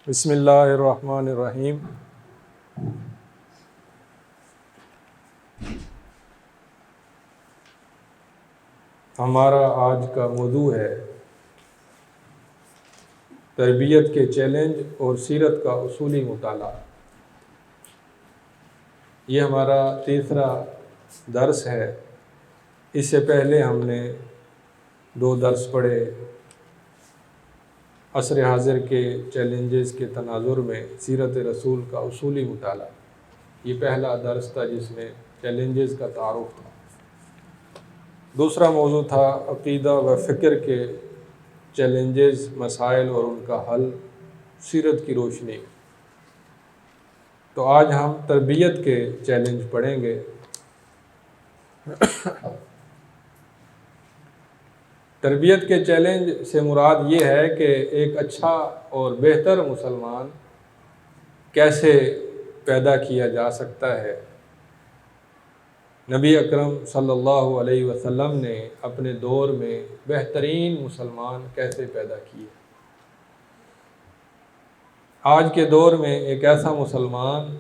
بسم اللہ الرحمن الرحیم۔ ہمارا آج کا موضوع ہے تربیت کے چیلنج اور سیرت کا اصولی مطالعہ۔ یہ ہمارا تیسرا درس ہے۔ اس سے پہلے ہم نے 2 درس پڑھے عصر حاضر کے چیلنجز کے تناظر میں سیرت رسول کا اصولی مطالعہ۔ یہ پہلا درس تھا جس میں چیلنجز کا تعارف تھا۔ دوسرا موضوع تھا عقیدہ و فکر کے چیلنجز، مسائل اور ان کا حل سیرت کی روشنی میں۔ تو آج ہم تربیت کے چیلنج پڑھیں گے۔ تربیت کے چیلنج سے مراد یہ ہے کہ ایک اچھا اور بہتر مسلمان کیسے پیدا کیا جا سکتا ہے۔ نبی اکرم صلی اللہ علیہ وسلم نے اپنے دور میں بہترین مسلمان کیسے پیدا کیے۔ آج کے دور میں ایک ایسا مسلمان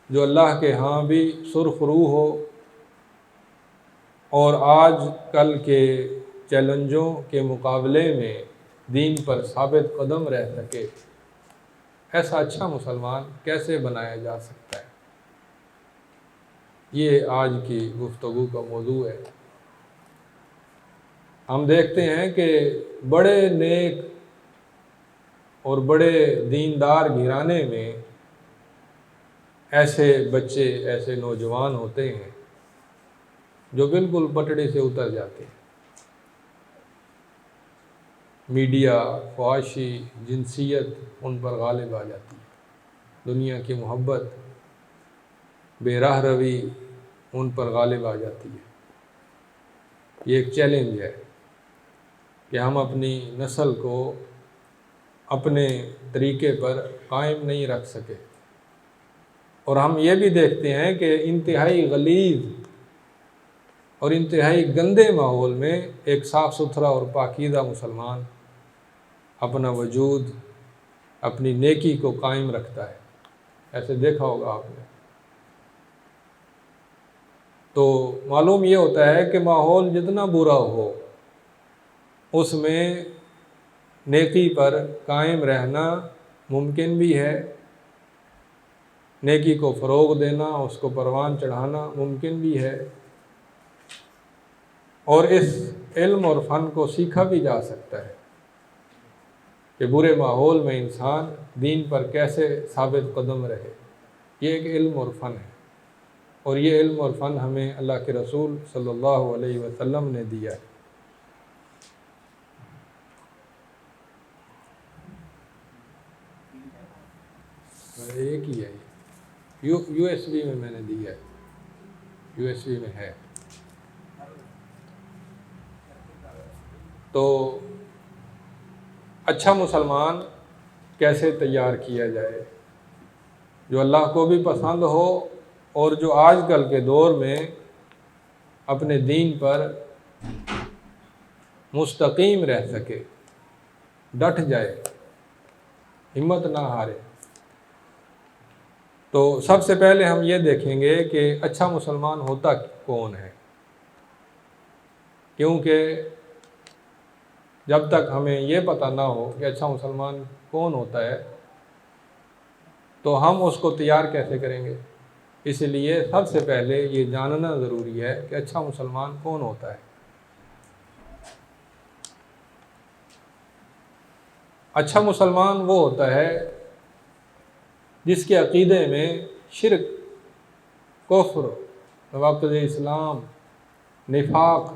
جو اللہ کے ہاں بھی سرخ روح ہو اور آج کل کے چیلنجوں کے مقابلے میں دین پر ثابت قدم رہ سکے، ایسا اچھا مسلمان کیسے بنایا جا سکتا ہے، یہ آج کی گفتگو کا موضوع ہے۔ ہم دیکھتے ہیں کہ بڑے نیک اور بڑے دیندار گھرانے میں ایسے بچے، ایسے نوجوان ہوتے ہیں جو بالکل پٹڑی سے اتر جاتے ہیں۔ میڈیا، فحاشی، جنسیت ان پر غالب آ جاتی ہے، دنیا کی محبت، بے راہ روی ان پر غالب آ جاتی ہے۔ یہ ایک چیلنج ہے کہ ہم اپنی نسل کو اپنے طریقے پر قائم نہیں رکھ سکے، اور ہم یہ بھی دیکھتے ہیں کہ انتہائی غلیظ اور انتہائی گندے ماحول میں ایک صاف ستھرا اور پاکیزہ مسلمان اپنا وجود، اپنی نیکی کو قائم رکھتا ہے۔ ایسے دیکھا ہوگا آپ نے۔ تو معلوم یہ ہوتا ہے کہ ماحول جتنا برا ہو اس میں نیکی پر قائم رہنا ممکن بھی ہے، نیکی کو فروغ دینا، اس کو پروان چڑھانا ممکن بھی ہے، اور اس علم اور فن کو سیکھا بھی جا سکتا ہے کہ برے ماحول میں انسان دین پر کیسے ثابت قدم رہے۔ یہ ایک علم اور فن ہے، اور یہ علم اور فن ہمیں اللہ کے رسول صلی اللہ علیہ وسلم نے دیا ہے۔ ایک ہی ہے، یو ایس بی میں نے دیا ہے، یو ایس بی میں ہے۔ تو اچھا مسلمان کیسے تیار کیا جائے جو اللہ کو بھی پسند ہو اور جو آج کل کے دور میں اپنے دین پر مستقیم رہ سکے، ڈٹ جائے، ہمت نہ ہارے۔ تو سب سے پہلے ہم یہ دیکھیں گے کہ اچھا مسلمان ہوتا کون ہے، کیونکہ جب تک ہمیں یہ پتہ نہ ہو کہ اچھا مسلمان کون ہوتا ہے تو ہم اس کو تیار کیسے کریں گے۔ اس لیے سب سے پہلے یہ جاننا ضروری ہے کہ اچھا مسلمان کون ہوتا ہے۔ اچھا مسلمان وہ ہوتا ہے جس کے عقیدے میں شرک، کفر، نواقض اسلام، نفاق،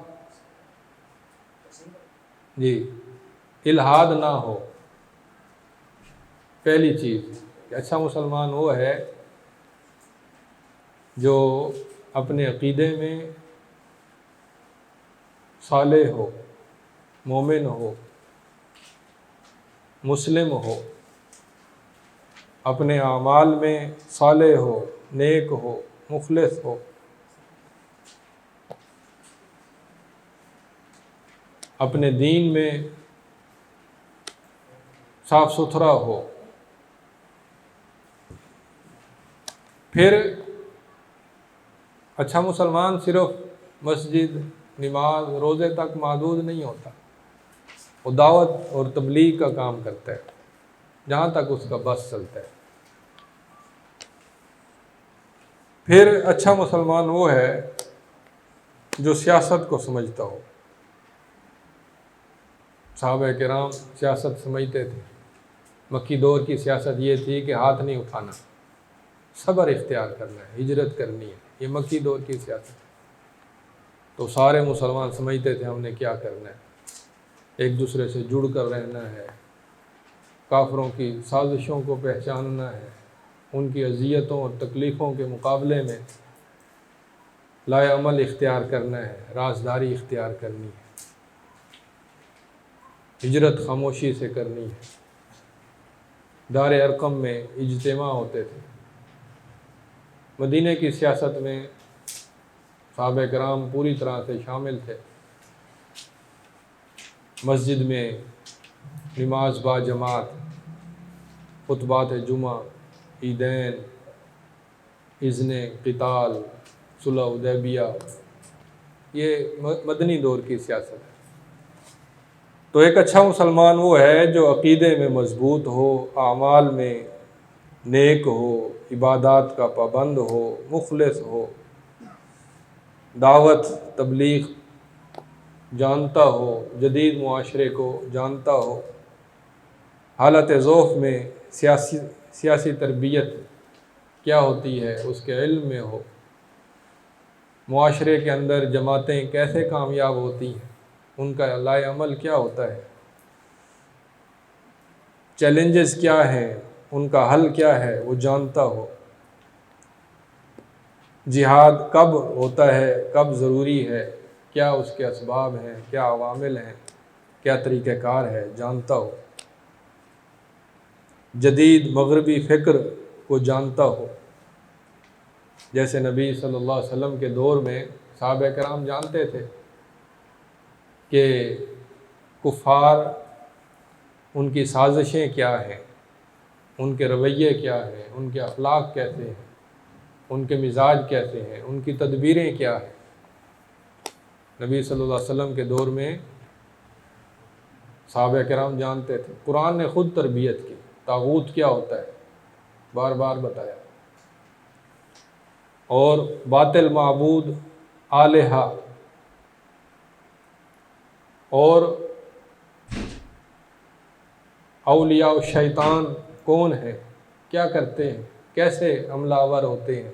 الحاد نہ ہو۔ پہلی چیز کہ اچھا مسلمان وہ ہے جو اپنے عقیدے میں صالح ہو، مومن ہو، مسلم ہو، اپنے اعمال میں صالح ہو، نیک ہو، مخلص ہو، اپنے دین میں صاف ستھرا ہو. پھر اچھا مسلمان صرف مسجد، نماز، روزے تک محدود نہیں ہوتا، وہ دعوت اور تبلیغ کا کام کرتا ہے جہاں تک اس کا بس چلتا ہے. پھر اچھا مسلمان وہ ہے جو سیاست کو سمجھتا ہو. صحابہ کرام سیاست سمجھتے تھے. مکی دور کی سیاست یہ تھی کہ ہاتھ نہیں اٹھانا، صبر اختیار کرنا ہے، ہجرت کرنی ہے. یہ مکی دور کی سیاست ہے. تو سارے مسلمان سمجھتے تھے ہم نے کیا کرنا ہے، ایک دوسرے سے جڑ کر رہنا ہے، کافروں کی سازشوں کو پہچاننا ہے، ان کی اذیتوں اور تکلیفوں کے مقابلے میں لائے عمل اختیار کرنا ہے، رازداری اختیار کرنی ہے، ہجرت خاموشی سے کرنی ہے. دار ارقم میں اجتماع ہوتے تھے. مدینہ کی سیاست میں صحابہ کرام پوری طرح سے شامل تھے. مسجد میں نماز با جماعت، خطبات جمعہ، عیدین، اذن قتال، صلح حدیبیہ، یہ مدنی دور کی سیاست ہے. تو ایک اچھا مسلمان وہ ہے جو عقیدے میں مضبوط ہو، اعمال میں نیک ہو، عبادات کا پابند ہو، مخلص ہو، دعوت تبلیغ جانتا ہو، جدید معاشرے کو جانتا ہو، حالت ذوف میں سیاسی تربیت کیا ہوتی ہے اس کے علم میں ہو، معاشرے کے اندر جماعتیں کیسے کامیاب ہوتی ہیں، ان کا لائے عمل کیا ہوتا ہے، چیلنجز کیا ہیں، ان کا حل کیا ہے، وہ جانتا ہو. جہاد کب ہوتا ہے، کب ضروری ہے، کیا اس کے اسباب ہیں، کیا عوامل ہیں، کیا طریقہ کار ہے، جانتا ہو. جدید مغربی فکر کو جانتا ہو. جیسے نبی صلی اللہ علیہ وسلم کے دور میں صحابہ کرام جانتے تھے کہ کفار ان کی سازشیں کیا ہیں، ان کے رویے کیا ہیں، ان کے اخلاق کیسے ہیں، ان کے مزاج کیسے ہیں، ان کی تدبیریں کیا ہیں. نبی صلی اللہ علیہ وسلم کے دور میں صحابہ کرام جانتے تھے. قرآن نے خود تربیت کی. طاغوت کیا ہوتا ہے بار بار بتایا، اور باطل معبود الہہ اور اولیاء الشیطان کون ہیں، کیا کرتے ہیں، کیسے عملہ آور ہوتے ہیں،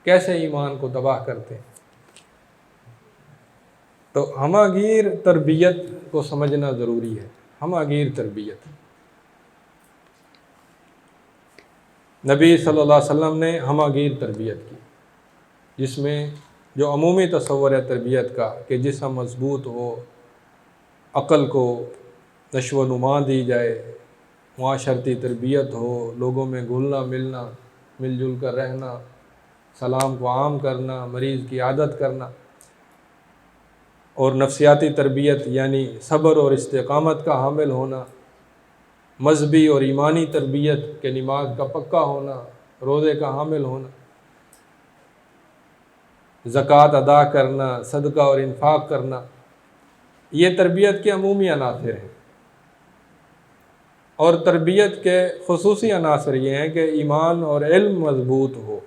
کیسے ایمان کو تباہ کرتے ہیں. تو ہمہ گیر تربیت کو سمجھنا ضروری ہے. ہمہ گیر تربیت، نبی صلی اللہ علیہ وسلم نے ہمہ گیر تربیت کی، جس میں جو عمومی تصور ہے تربیت کا کہ جسم مضبوط ہو، عقل کو نشو و نما دی جائے، معاشرتی تربیت ہو، لوگوں میں گھلنا ملنا، مل جل کر رہنا، سلام کو عام کرنا، مریض کی عادت کرنا، اور نفسیاتی تربیت یعنی صبر اور استقامت کا حامل ہونا، مذہبی اور ایمانی تربیت کہ نماز کا پکا ہونا، روزے کا حامل ہونا، زکوٰۃ ادا کرنا، صدقہ اور انفاق کرنا. یہ تربیت کے عمومی عناصر ہیں. اور تربیت کے خصوصی عناصر یہ ہیں کہ ایمان اور علم مضبوط ہو،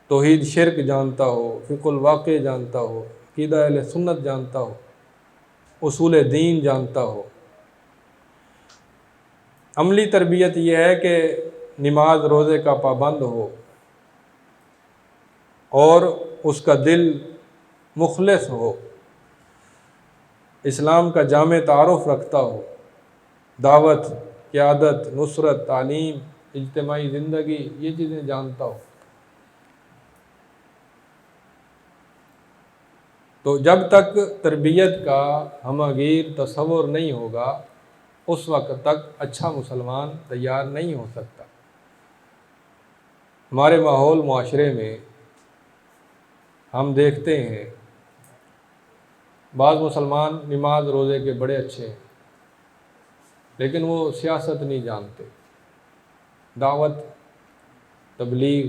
توحید شرک جانتا ہو، فقہ الواقع جانتا ہو، عقیدہ اہل سنت جانتا ہو، اصول دین جانتا ہو. عملی تربیت یہ ہے کہ نماز روزے کا پابند ہو اور اس کا دل مخلص ہو، اسلام کا جامع تعارف رکھتا ہو، دعوت، قیادت، نصرت، تعلیم، اجتماعی زندگی، یہ چیزیں جانتا ہو. تو جب تک تربیت کا ہمہ گیر تصور نہیں ہوگا اس وقت تک اچھا مسلمان تیار نہیں ہو سکتا. ہمارے ماحول معاشرے میں ہم دیکھتے ہیں بعض مسلمان نماز روزے کے بڑے اچھے ہیں، لیکن وہ سیاست نہیں جانتے، دعوت تبلیغ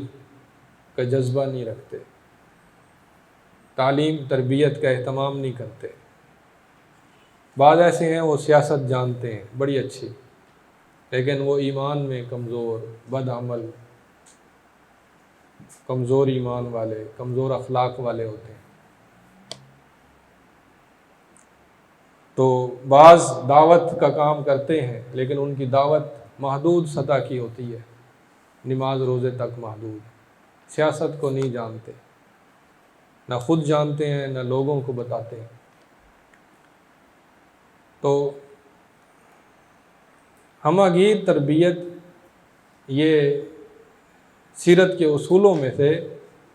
کا جذبہ نہیں رکھتے، تعلیم تربیت کا اہتمام نہیں کرتے۔ بعض ایسے ہیں وہ سیاست جانتے ہیں بڑی اچھی، لیکن وہ ایمان میں کمزور، بد عمل، کمزور ایمان والے، کمزور اخلاق والے ہوتے ہیں۔ تو بعض دعوت کا کام کرتے ہیں لیکن ان کی دعوت محدود سطح کی ہوتی ہے، نماز روزے تک محدود، سیاست کو نہیں جانتے، نہ خود جانتے ہیں نہ لوگوں کو بتاتے ہیں۔ تو ہمہ گیر تربیت یہ سیرت کے اصولوں میں سے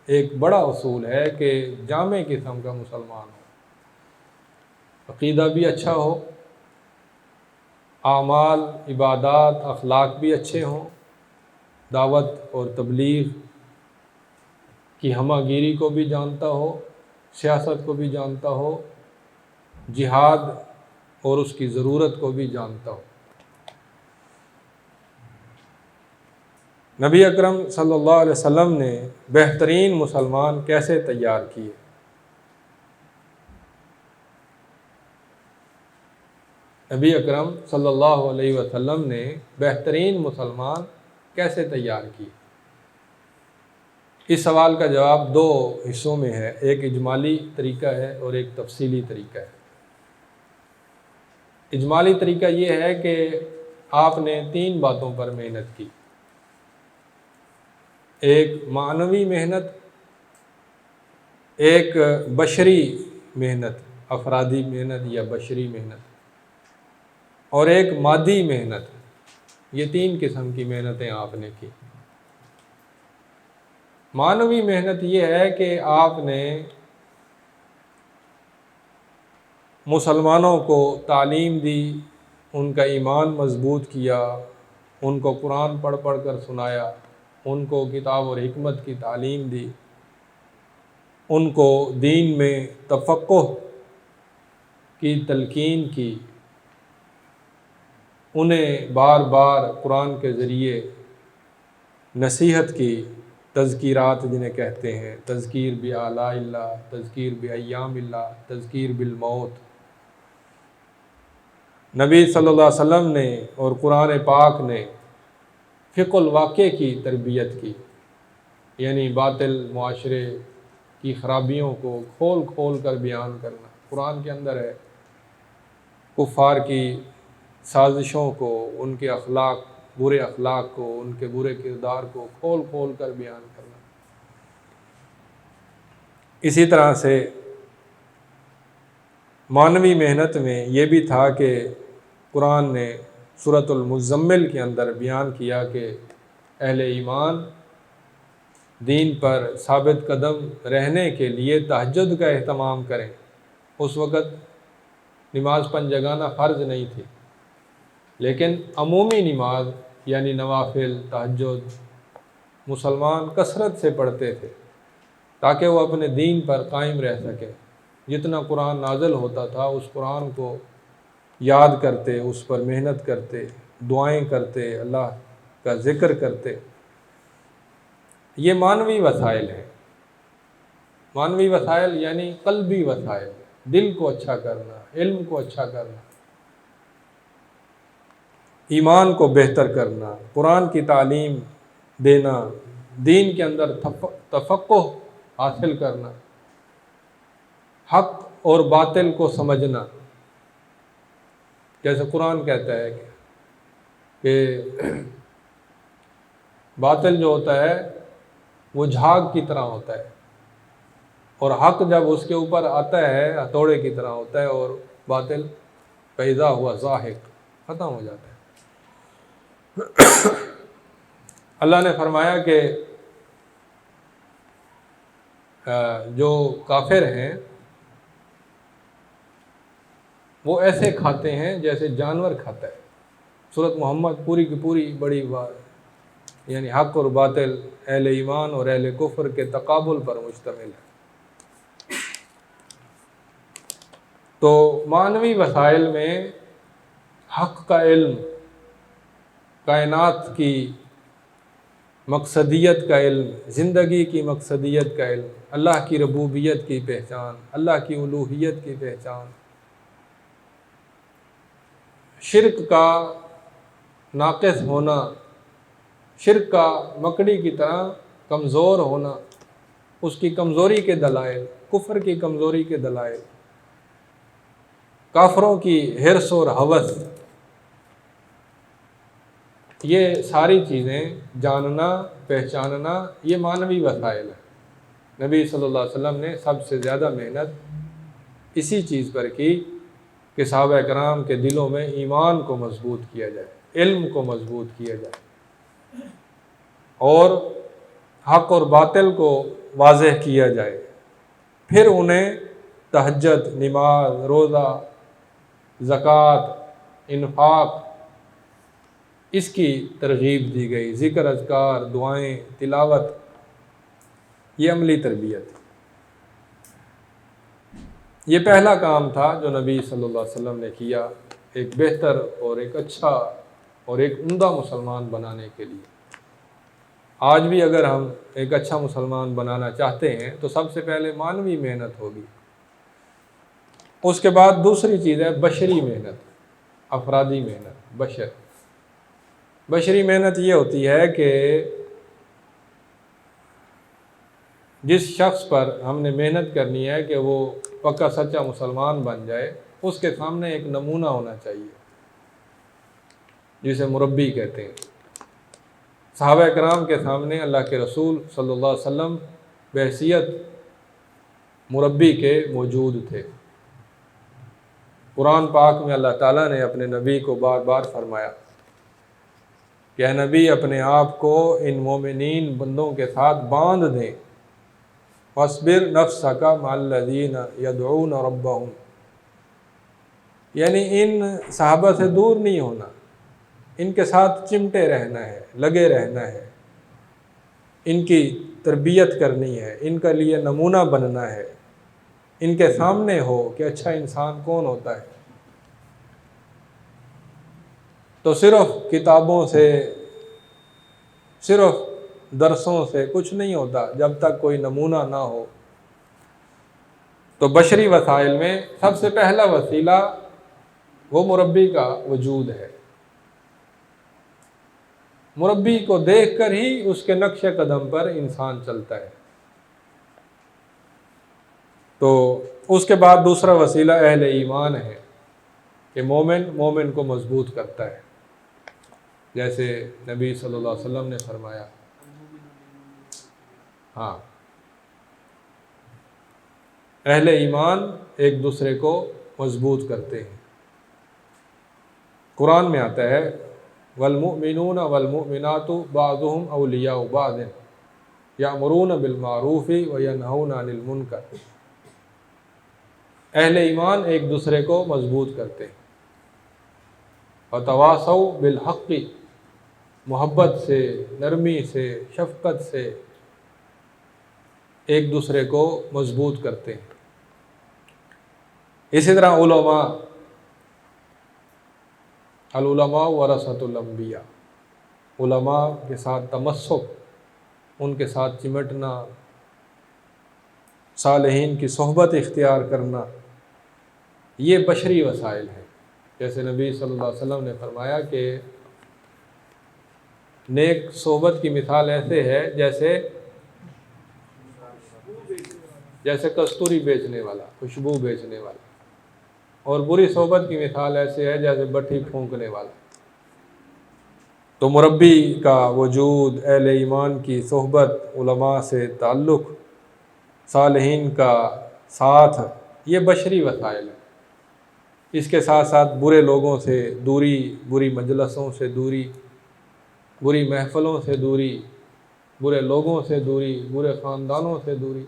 ایک بڑا اصول ہے کہ جامع قسم کا مسلمان ہو، عقیدہ بھی اچھا ہو، اعمال عبادات اخلاق بھی اچھے ہوں، دعوت اور تبلیغ کی ہمہ گیری کو بھی جانتا ہو، سیاست کو بھی جانتا ہو، جہاد اور اس کی ضرورت کو بھی جانتا ہو۔ نبی اکرم صلی اللہ علیہ وسلم نے بہترین مسلمان کیسے تیار کیے؟ نبی اکرم صلی اللہ علیہ وسلم نے بہترین مسلمان کیسے تیار کیے؟ اس سوال کا جواب دو حصوں میں ہے، ایک اجمالی طریقہ ہے اور ایک تفصیلی طریقہ ہے۔ اجمالی طریقہ یہ ہے کہ آپ نے 3 باتوں پر محنت کی، ایک معنوی محنت، ایک بشری محنت، افرادی محنت یا بشری محنت، اور ایک مادی محنت۔ یہ 3 قسم کی محنتیں آپ نے کی۔ معنوی محنت یہ ہے کہ آپ نے مسلمانوں کو تعلیم دی، ان کا ایمان مضبوط کیا، ان کو قرآن پڑھ پڑھ کر سنایا، ان کو کتاب اور حکمت کی تعلیم دی، ان کو دین میں تفقہ کی تلقین کی، انہیں بار بار قرآن کے ذریعے نصیحت کی، تذکیرات جنہیں کہتے ہیں، تذکیر بآلاء اللہ، تذکیر بایام اللہ، تذکیر بالموت۔ نبی صلی اللہ علیہ وسلم نے اور قرآن پاک نے فقہ الواقع کی تربیت کی، یعنی باطل معاشرے کی خرابیوں کو کھول کھول کر بیان کرنا۔ قرآن کے اندر ہے، کفار کی سازشوں کو، ان کے اخلاق، برے اخلاق کو، ان کے برے کردار کو کھول کھول کر بیان کرنا۔ اسی طرح سے معنوی محنت میں یہ بھی تھا کہ قرآن نے سورۃ المزمل کے اندر بیان کیا کہ اہل ایمان دین پر ثابت قدم رہنے کے لیے تہجد کا اہتمام کریں۔ اس وقت نماز 5 جگانہ فرض نہیں تھی، لیکن عمومی نماز یعنی نوافل، تہجد مسلمان کثرت سے پڑھتے تھے تاکہ وہ اپنے دین پر قائم رہ سکے۔ جتنا قرآن نازل ہوتا تھا اس قرآن کو یاد کرتے، اس پر محنت کرتے، دعائیں کرتے، اللہ کا ذکر کرتے۔ یہ معنوی وسائل ہیں۔ معنوی وسائل یعنی قلبی وسائل، دل کو اچھا کرنا، علم کو اچھا کرنا، ایمان کو بہتر کرنا، قرآن کی تعلیم دینا، دین کے اندر تفقہ حاصل کرنا، حق اور باطل کو سمجھنا۔ جیسے قرآن کہتا ہے کہ باطل جو ہوتا ہے وہ جھاگ کی طرح ہوتا ہے، اور حق جب اس کے اوپر آتا ہے ہتھوڑے کی طرح ہوتا ہے، اور باطل فیضا ہوا زاہق، ختم ہو جاتا ہے۔ اللہ نے فرمایا کہ جو کافر ہیں وہ ایسے کھاتے ہیں جیسے جانور کھاتا ہے۔ سورۃ محمد پوری کی پوری بڑی بات یعنی حق اور باطل، اہل ایمان اور اہل کفر کے تقابل پر مشتمل ہے۔ تو معنوی وسائل میں حق کا علم، کائنات کی مقصدیت کا علم، زندگی کی مقصدیت کا علم، اللہ کی ربوبیت کی پہچان، اللہ کی الوہیت کی پہچان، شرک کا ناقص ہونا، شرک کا مکڑی کی طرح کمزور ہونا، اس کی کمزوری کے دلائل، کفر کی کمزوری کے دلائل، کافروں کی حرص اور ہوس، یہ ساری چیزیں جاننا، پہچاننا، یہ معنوی وسائل ہیں۔ نبی صلی اللہ علیہ وسلم نے سب سے زیادہ محنت اسی چیز پر کی کہ صحابہ کرام کے دلوں میں ایمان کو مضبوط کیا جائے، علم کو مضبوط کیا جائے، اور حق اور باطل کو واضح کیا جائے، پھر انہیں تہجد، نماز، روزہ، زکوٰۃ، انفاق، اس کی ترغیب دی گئی، ذکر، اذکار، دعائیں، تلاوت، یہ عملی تربیت۔ یہ پہلا کام تھا جو نبی صلی اللہ علیہ وسلم نے کیا ایک بہتر اور ایک اچھا اور ایک عمدہ مسلمان بنانے کے لیے۔ آج بھی اگر ہم ایک اچھا مسلمان بنانا چاہتے ہیں تو سب سے پہلے معنوی محنت ہوگی، اس کے بعد دوسری چیز ہے بشری محنت، افرادی محنت، بشری محنت یہ ہوتی ہے کہ جس شخص پر ہم نے محنت کرنی ہے کہ وہ پکا سچا مسلمان بن جائے، اس کے سامنے ایک نمونہ ہونا چاہیے، جسے مربی کہتے ہیں۔ صحابہ کرام کے سامنے اللہ کے رسول صلی اللہ علیہ وسلم بحیثیت مربی کے موجود تھے۔ قرآن پاک میں اللہ تعالیٰ نے اپنے نبی کو بار بار فرمایا کہ اے نبی، اپنے آپ کو ان مومنین بندوں کے ساتھ باندھ دیں، وَاصْبِرْ نَفْسَكَ مَعَ الَّذِينَ يَدْعُونَ رَبَّهُمْ، یعنی ان صحابہ سے دور نہیں ہونا، ان کے ساتھ چمٹے رہنا ہے، لگے رہنا ہے، ان کی تربیت کرنی ہے، ان کے لیے نمونہ بننا ہے، ان کے سامنے ہو کہ اچھا انسان کون ہوتا ہے۔ تو صرف کتابوں سے، صرف درسوں سے کچھ نہیں ہوتا جب تک کوئی نمونہ نہ ہو۔ تو بشری وسائل میں سب سے پہلا وسیلہ وہ مربی کا وجود ہے۔ مربی کو دیکھ کر ہی اس کے نقش قدم پر انسان چلتا ہے۔ تو اس کے بعد دوسرا وسیلہ اہل ایمان ہے کہ مومن کو مضبوط کرتا ہے، جیسے نبی صلی اللہ علیہ وسلم نے فرمایا۔ ہاں، اہل ایمان ایک دوسرے کو مضبوط کرتے ہیں۔ قرآن میں آتا ہے والمؤمنون والمؤمنات بعضهم اولیاء بعض یأمرون بالمعروف وینہون عن المنکر۔ اہل ایمان ایک دوسرے کو مضبوط کرتے ہیں، وتواصوا بالحق، محبت سے، نرمی سے، شفقت سے ایک دوسرے کو مضبوط کرتے ہیں۔ اسی طرح العلماء ورثۃ الانبیاء، علماء کے ساتھ تمسک، ان کے ساتھ چمٹنا، صالحین کی صحبت اختیار کرنا، یہ بشری وسائل ہیں۔ جیسے نبی صلی اللہ علیہ وسلم نے فرمایا کہ نیک صحبت کی مثال ایسے ہے جیسے کستوری بیچنے والا، خوشبو بیچنے والا، اور بری صحبت کی مثال ایسے ہے جیسے بٹھی پھونکنے والا۔ تو مربی کا وجود، اہل ایمان کی صحبت، علماء سے تعلق، صالحین کا ساتھ، یہ بشری وسائل ہیں۔ اس کے ساتھ ساتھ برے لوگوں سے دوری، بری مجلسوں سے دوری، بری محفلوں سے دوری، برے لوگوں سے دوری، برے خاندانوں سے دوری،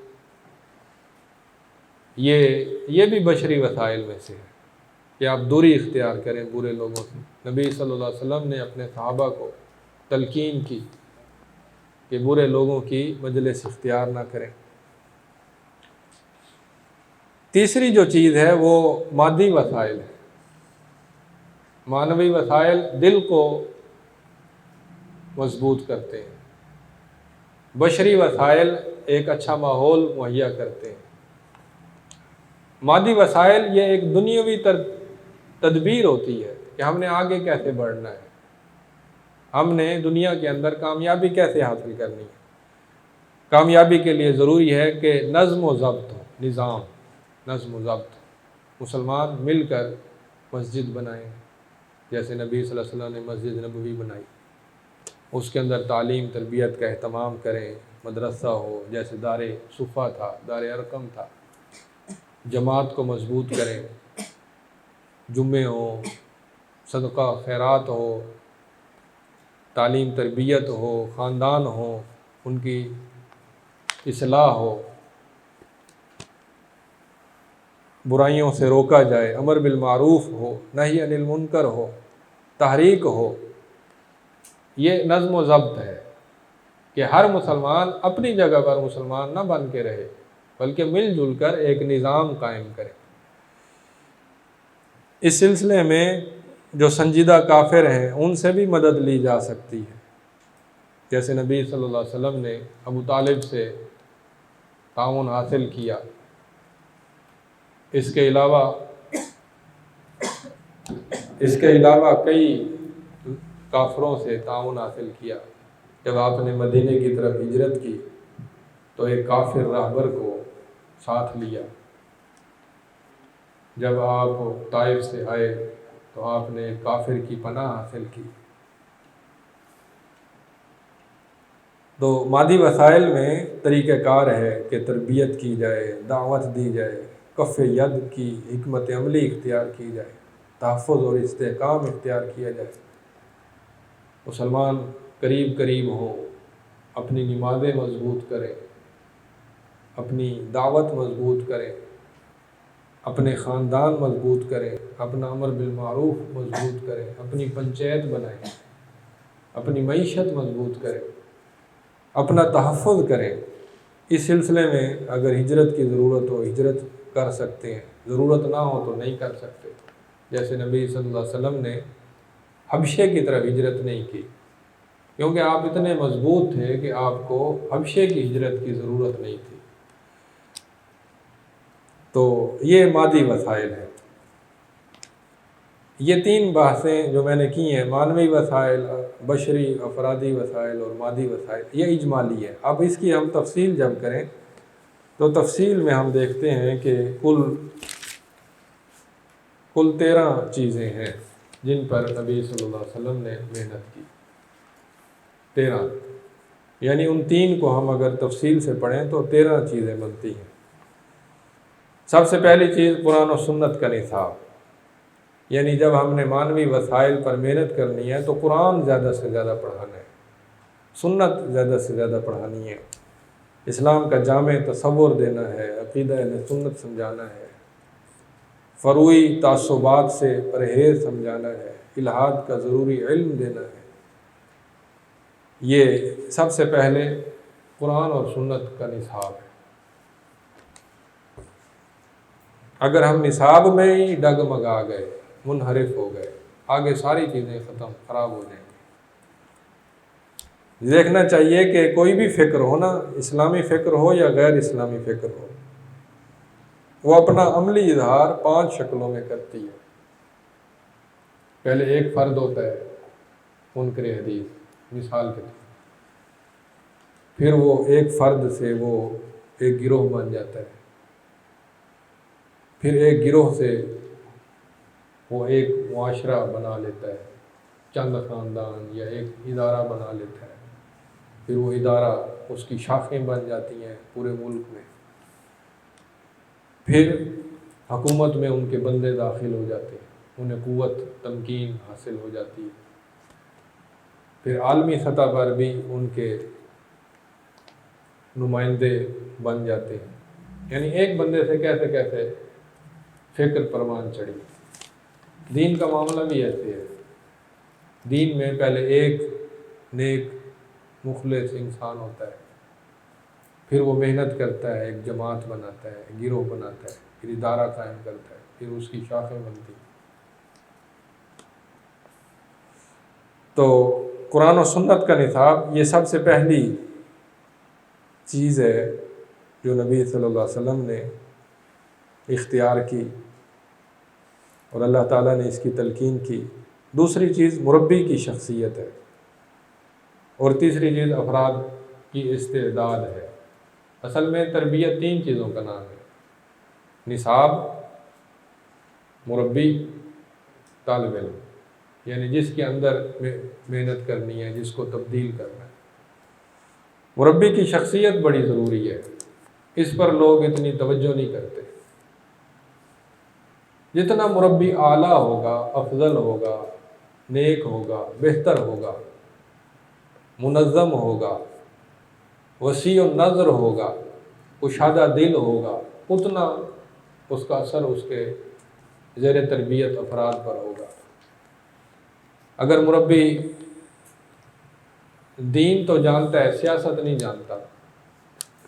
یہ بھی بشری وسائل میں سے ہے کہ آپ دوری اختیار کریں برے لوگوں سے۔ نبی صلی اللہ علیہ وسلم نے اپنے صحابہ کو تلقین کی کہ برے لوگوں کی مجلس اختیار نہ کریں۔ تیسری جو چیز ہے وہ مادی وسائل ہے۔ معنوی وسائل دل کو مضبوط کرتے ہیں، بشری وسائل ایک اچھا ماحول مہیا کرتے ہیں، مادی وسائل یہ ایک دنیاوی تدبیر ہوتی ہے کہ ہم نے آگے کیسے بڑھنا ہے، ہم نے دنیا کے اندر کامیابی کیسے حاصل کرنی ہے۔ کامیابی کے لیے ضروری ہے کہ نظم و ضبط ہو، نظم و ضبط، مسلمان مل کر مسجد بنائیں، جیسے نبی صلی اللہ علیہ وسلم نے مسجد نبوی بنائی، اس کے اندر تعلیم تربیت کا اہتمام کریں، مدرسہ ہو جیسے دار صفا تھا، دار ارقم تھا، جماعت کو مضبوط کریں، جمعے ہوں، صدقہ خیرات ہو، تعلیم تربیت ہو، خاندان ہو، ان کی اصلاح ہو، برائیوں سے روکا جائے، امر بالمعروف ہو، نہی عن المنکر ہو، تحریک ہو۔ یہ نظم و ضبط ہے کہ ہر مسلمان اپنی جگہ پر مسلمان نہ بن کے رہے، بلکہ مل جل کر ایک نظام قائم کرے۔ اس سلسلے میں جو سنجیدہ کافر ہیں ان سے بھی مدد لی جا سکتی ہے، جیسے نبی صلی اللہ علیہ وسلم نے ابو طالب سے تعاون حاصل کیا۔ اس کے علاوہ کئی کافروں سے تعاون حاصل کیا۔ جب آپ نے مدینے کی طرف ہجرت کی تو ایک کافر راہبر کو ساتھ لیا، جب آپ طائف سے آئے تو آپ نے ایک کافر کی پناہ حاصل کی۔ تو مادی وسائل میں طریقہ کار ہے کہ تربیت کی جائے، دعوت دی جائے، کف ید کی حکمت عملی اختیار کی جائے، تحفظ اور استحکام اختیار کیا جائے، مسلمان قریب ہوں، اپنی نمازیں مضبوط کریں، اپنی دعوت مضبوط کریں، اپنے خاندان مضبوط کریں، اپنا امر بالمعروف مضبوط کریں، اپنی پنچایت بنائیں، اپنی معیشت مضبوط کریں، اپنا تحفظ کریں۔ اس سلسلے میں اگر ہجرت کی ضرورت ہو ہجرت کر سکتے ہیں، ضرورت نہ ہو تو نہیں کر سکتے، جیسے نبی صلی اللہ علیہ وسلم نے حبشے کی طرف ہجرت نہیں کی، کیونکہ آپ اتنے مضبوط تھے کہ آپ کو حبشے کی ہجرت کی ضرورت نہیں تھی۔ تو یہ مادی وسائل ہیں۔ یہ تین بحثیں جو میں نے کی ہیں، معنوی وسائل، بشری افرادی وسائل اور مادی وسائل، یہ اجمالی ہے۔ اب اس کی ہم تفصیل جب کریں تو تفصیل میں ہم دیکھتے ہیں کہ کل 13 چیزیں ہیں جن پر نبی صلی اللہ علیہ وسلم نے محنت کی۔ 13، یعنی ان تین کو ہم اگر تفصیل سے پڑھیں تو 13 چیزیں بنتی ہیں۔ سب سے پہلی چیز قرآن و سنت کا نصاب، یعنی جب ہم نے معنوی وسائل پر محنت کرنی ہے تو قرآن زیادہ سے زیادہ پڑھانا ہے، سنت زیادہ سے زیادہ پڑھانی ہے، اسلام کا جامع تصور دینا ہے، عقیدہ اہل سنت سمجھانا ہے، فروعی تعصبات سے پرہیز سمجھانا ہے، الہاد کا ضروری علم دینا ہے۔ یہ سب سے پہلے قرآن اور سنت کا نصاب ہے۔ اگر ہم نصاب میں ہی ڈگمگا گئے، منحرف ہو گئے، آگے ساری چیزیں خراب ہو جائیں گی۔ دیکھنا چاہیے کہ کوئی بھی فکر ہو نا، اسلامی فکر ہو یا غیر اسلامی فکر ہو، وہ اپنا عملی اظہار 5 شکلوں میں کرتی ہے۔ پہلے ایک فرد ہوتا ہے، منکر حدیث مثال کے طور، پھر وہ ایک فرد سے وہ ایک گروہ بن جاتا ہے، پھر ایک گروہ سے وہ ایک معاشرہ بنا لیتا ہے، چند خاندان یا ایک ادارہ بنا لیتا ہے، پھر وہ ادارہ اس کی شاخیں بن جاتی ہیں پورے ملک میں، پھر حکومت میں ان کے بندے داخل ہو جاتے ہیں، انہیں قوت تمکین حاصل ہو جاتی ہے، پھر عالمی سطح پر بھی ان کے نمائندے بن جاتے ہیں۔ یعنی ایک بندے سے کیسے کیسے فکر پروان چڑھی۔ دین کا معاملہ بھی ایسے ہے، دین میں پہلے ایک نیک مخلص انسان ہوتا ہے، پھر وہ محنت کرتا ہے، ایک جماعت بناتا ہے، گروہ بناتا ہے، پھر ادارہ قائم کرتا ہے، پھر اس کی شاخیں بنتی ہیں۔ تو قرآن و سنت کا نصاب یہ سب سے پہلی چیز ہے جو نبی صلی اللہ علیہ وسلم نے اختیار کی اور اللہ تعالیٰ نے اس کی تلقین کی۔ دوسری چیز مربی کی شخصیت ہے، اور تیسری چیز افراد کی استعداد ہے۔ اصل میں تربیت 3 چیزوں کا نام ہے: نصاب، مربی، طالب علم، یعنی جس کے اندر محنت کرنی ہے، جس کو تبدیل کرنا ہے۔ مربی کی شخصیت بڑی ضروری ہے، اس پر لوگ اتنی توجہ نہیں کرتے۔ جتنا مربی اعلیٰ ہوگا، افضل ہوگا، نیک ہوگا، بہتر ہوگا، منظم ہوگا، وسیع النظر ہوگا، کشادہ دل ہوگا، اتنا اس کا اثر اس کے زیر تربیت افراد پر ہوگا۔ اگر مربی دین تو جانتا ہے، سیاست نہیں جانتا،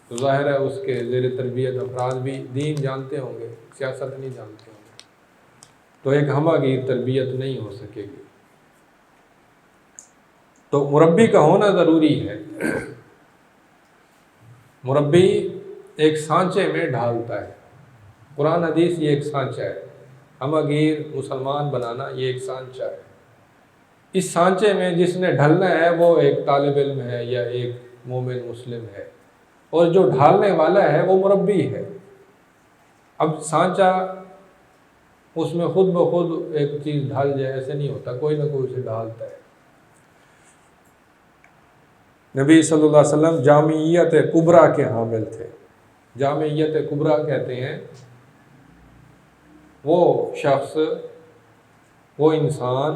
تو ظاہر ہے اس کے زیر تربیت افراد بھی دین جانتے ہوں گے، سیاست نہیں جانتے ہوں گے، تو ایک ہمہ گیر تربیت نہیں ہو سکے گی۔ تو مربی کا ہونا ضروری ہے۔ مربی ایک سانچے میں ڈھالتا ہے۔ قرآن حدیث یہ ایک سانچہ ہے، ہمہ گیر مسلمان بنانا یہ ایک سانچہ ہے۔ اس سانچے میں جس نے ڈھلنا ہے وہ ایک طالب علم ہے یا ایک مومن مسلم ہے، اور جو ڈھالنے والا ہے وہ مربی ہے۔ اب سانچہ اس میں خود بخود ایک چیز ڈھال جائے ایسے نہیں ہوتا، کوئی نہ کوئی اسے ڈھالتا ہے۔ نبی صلی اللہ علیہ وسلم جامعیت کبریٰ کے حامل تھے۔ جامعیت کبریٰ کہتے ہیں وہ شخص، وہ انسان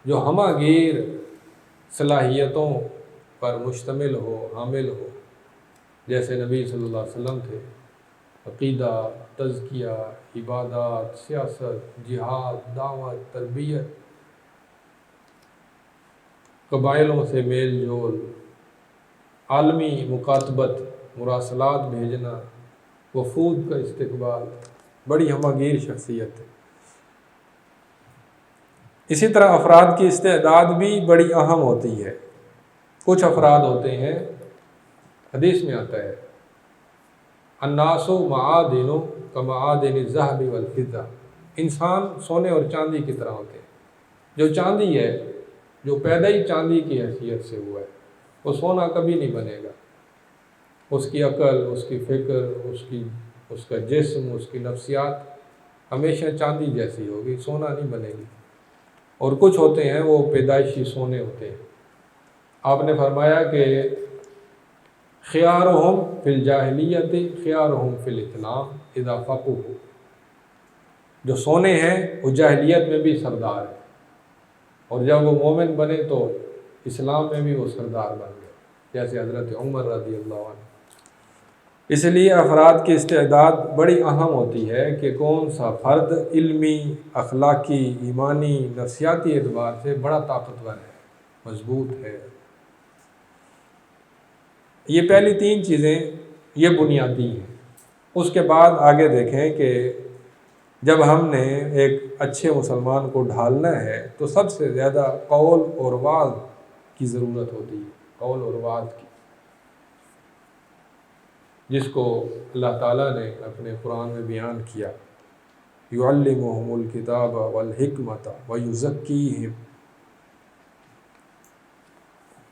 جو ہمہ گیر صلاحیتوں پر مشتمل ہو، حامل ہو، جیسے نبی صلی اللہ علیہ وسلم تھے۔ عقیدہ، تزکیہ، عبادات، سیاست، جہاد، دعوت، تربیت، قبائلوں سے میل جول، عالمی مکاتبت، مراسلات بھیجنا، وفود کا استقبال، بڑی ہمہ گیر شخصیت ہے۔ اسی طرح افراد کی استعداد بھی بڑی اہم ہوتی ہے۔ کچھ افراد ہوتے ہیں، حدیث میں آتا ہے الناس معادن کمعادن الذهب والفضہ، انسان سونے اور چاندی کی طرح ہوتے ہیں۔ جو چاندی ہے، جو پیدا ہی چاندی کی حیثیت سے ہوا ہے، وہ سونا کبھی نہیں بنے گا۔ اس کی عقل، اس کی فکر، اس کا جسم، اس کی نفسیات ہمیشہ چاندی جیسی ہوگی، سونا نہیں بنے گی۔ اور کچھ ہوتے ہیں وہ پیدائشی سونے ہوتے ہیں۔ آپ نے فرمایا کہ خیارہم فی الجاہلیت خیارہم فی الاسلام اذا فقہوا، جو سونے ہیں وہ جاہلیت میں بھی سردار ہیں، اور جب وہ مومن بنے تو اسلام میں بھی وہ سردار بن گئے، جیسے حضرت عمر رضی اللہ عنہ۔ اس لیے افراد کی استعداد بڑی اہم ہوتی ہے کہ کون سا فرد علمی، اخلاقی، ایمانی، نفسیاتی اعتبار سے بڑا طاقتور ہے، مضبوط ہے۔ یہ پہلی 3 چیزیں یہ بنیادی ہیں۔ اس کے بعد آگے دیکھیں کہ جب ہم نے ایک اچھے مسلمان کو ڈھالنا ہے تو سب سے زیادہ قول اور وعظ کی ضرورت ہوتی ہے، قول اور وعظ کی، جس کو اللہ تعالیٰ نے اپنے قرآن میں بیان کیا، یعلمہم الکتاب والحکمۃ ویزکیہم۔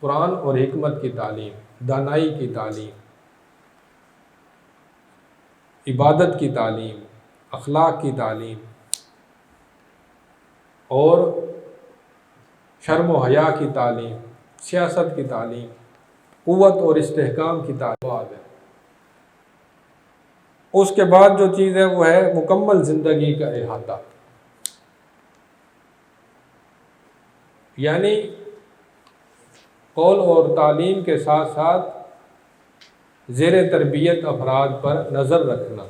قرآن اور حکمت کی تعلیم، دانائی کی تعلیم، عبادت کی تعلیم، اخلاق کی تعلیم، اور شرم و حیا کی تعلیم، سیاست کی تعلیم، قوت اور استحکام کی تعلیم ہے۔ اس کے بعد جو چیز ہے وہ ہے مکمل زندگی کا احاطہ، یعنی قول اور تعلیم کے ساتھ ساتھ زیر تربیت افراد پر نظر رکھنا،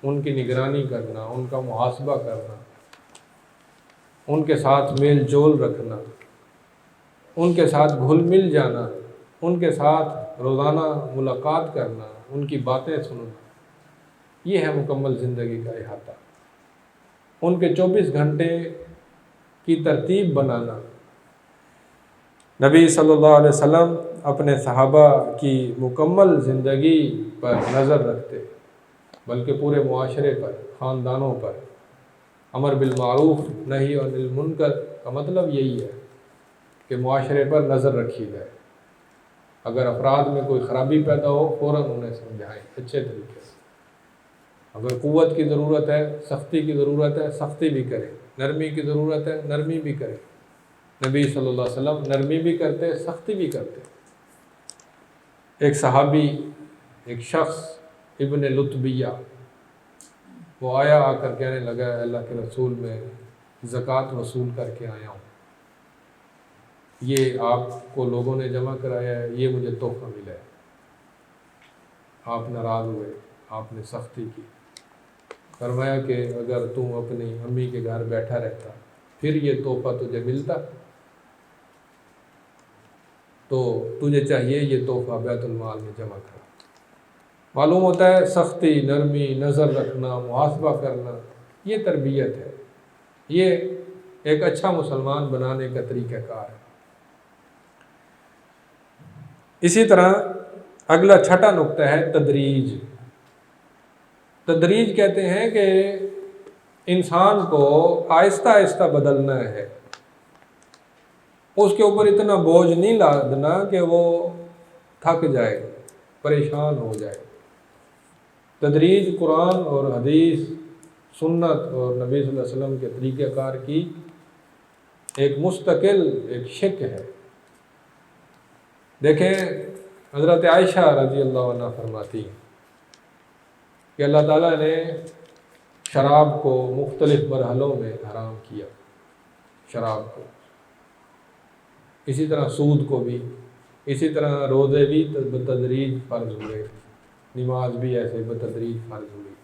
ان کی نگرانی کرنا، ان کا محاسبہ کرنا، ان کے ساتھ میل جول رکھنا، ان کے ساتھ گھل مل جانا، ان کے ساتھ روزانہ ملاقات کرنا، ان کی باتیں سننا، یہ ہے مکمل زندگی کا احاطہ۔ ان کے 24 گھنٹے کی ترتیب بنانا، نبی صلی اللہ علیہ وسلم اپنے صحابہ کی مکمل زندگی پر نظر رکھتے، بلکہ پورے معاشرے پر، خاندانوں پر۔ امر بالمعروف نہی عن المنکر کا مطلب یہی ہے کہ معاشرے پر نظر رکھی جائے، اگر افراد میں کوئی خرابی پیدا ہو فوراً انہیں سمجھائیں اچھے طریقے سے، اگر قوت کی ضرورت ہے، سختی کی ضرورت ہے، سختی بھی کریں، نرمی کی ضرورت ہے، نرمی بھی کریں۔ نبی صلی اللہ علیہ وسلم نرمی بھی کرتے، سختی بھی کرتے۔ ایک صحابی، ایک شخص ابن لطبیہ، وہ آیا، آ کر کہنے لگا اللہ کے رسول میں زکوٰۃ وصول کر کے آیا ہوں، یہ آپ کو لوگوں نے جمع کرایا ہے، یہ مجھے تحفہ ملا ہے۔ آپ ناراض ہوئے، آپ نے سختی کی، فرمایا کہ اگر تم اپنی امی کے گھر بیٹھا رہتا پھر یہ تحفہ تجھے ملتا، تو تجھے چاہیے یہ تحفہ بیت المال میں جمع کرا۔ معلوم ہوتا ہے سختی، نرمی، نظر رکھنا، محاسبہ کرنا، یہ تربیت ہے، یہ ایک اچھا مسلمان بنانے کا طریقہ کار ہے۔ اسی طرح اگلا چھٹا نقطہ ہے تدریج۔ تدریج کہتے ہیں کہ انسان کو آہستہ آہستہ بدلنا ہے، اس کے اوپر اتنا بوجھ نہیں لادنا کہ وہ تھک جائے، پریشان ہو جائے۔ تدریج قرآن اور حدیث، سنت اور نبی صلی اللہ علیہ وسلم کے طریقہ کار کی ایک مستقل ایک شک ہے۔ دیکھیں حضرت عائشہ رضی اللہ عنہ فرماتی ہیں کہ اللہ تعالیٰ نے شراب کو مختلف مرحلوں میں حرام کیا، شراب کو، اسی طرح سود کو بھی، اسی طرح روزے بھی بتدریج فرض ہوئے، نماز بھی ایسے بتدریج فرض ہوئی،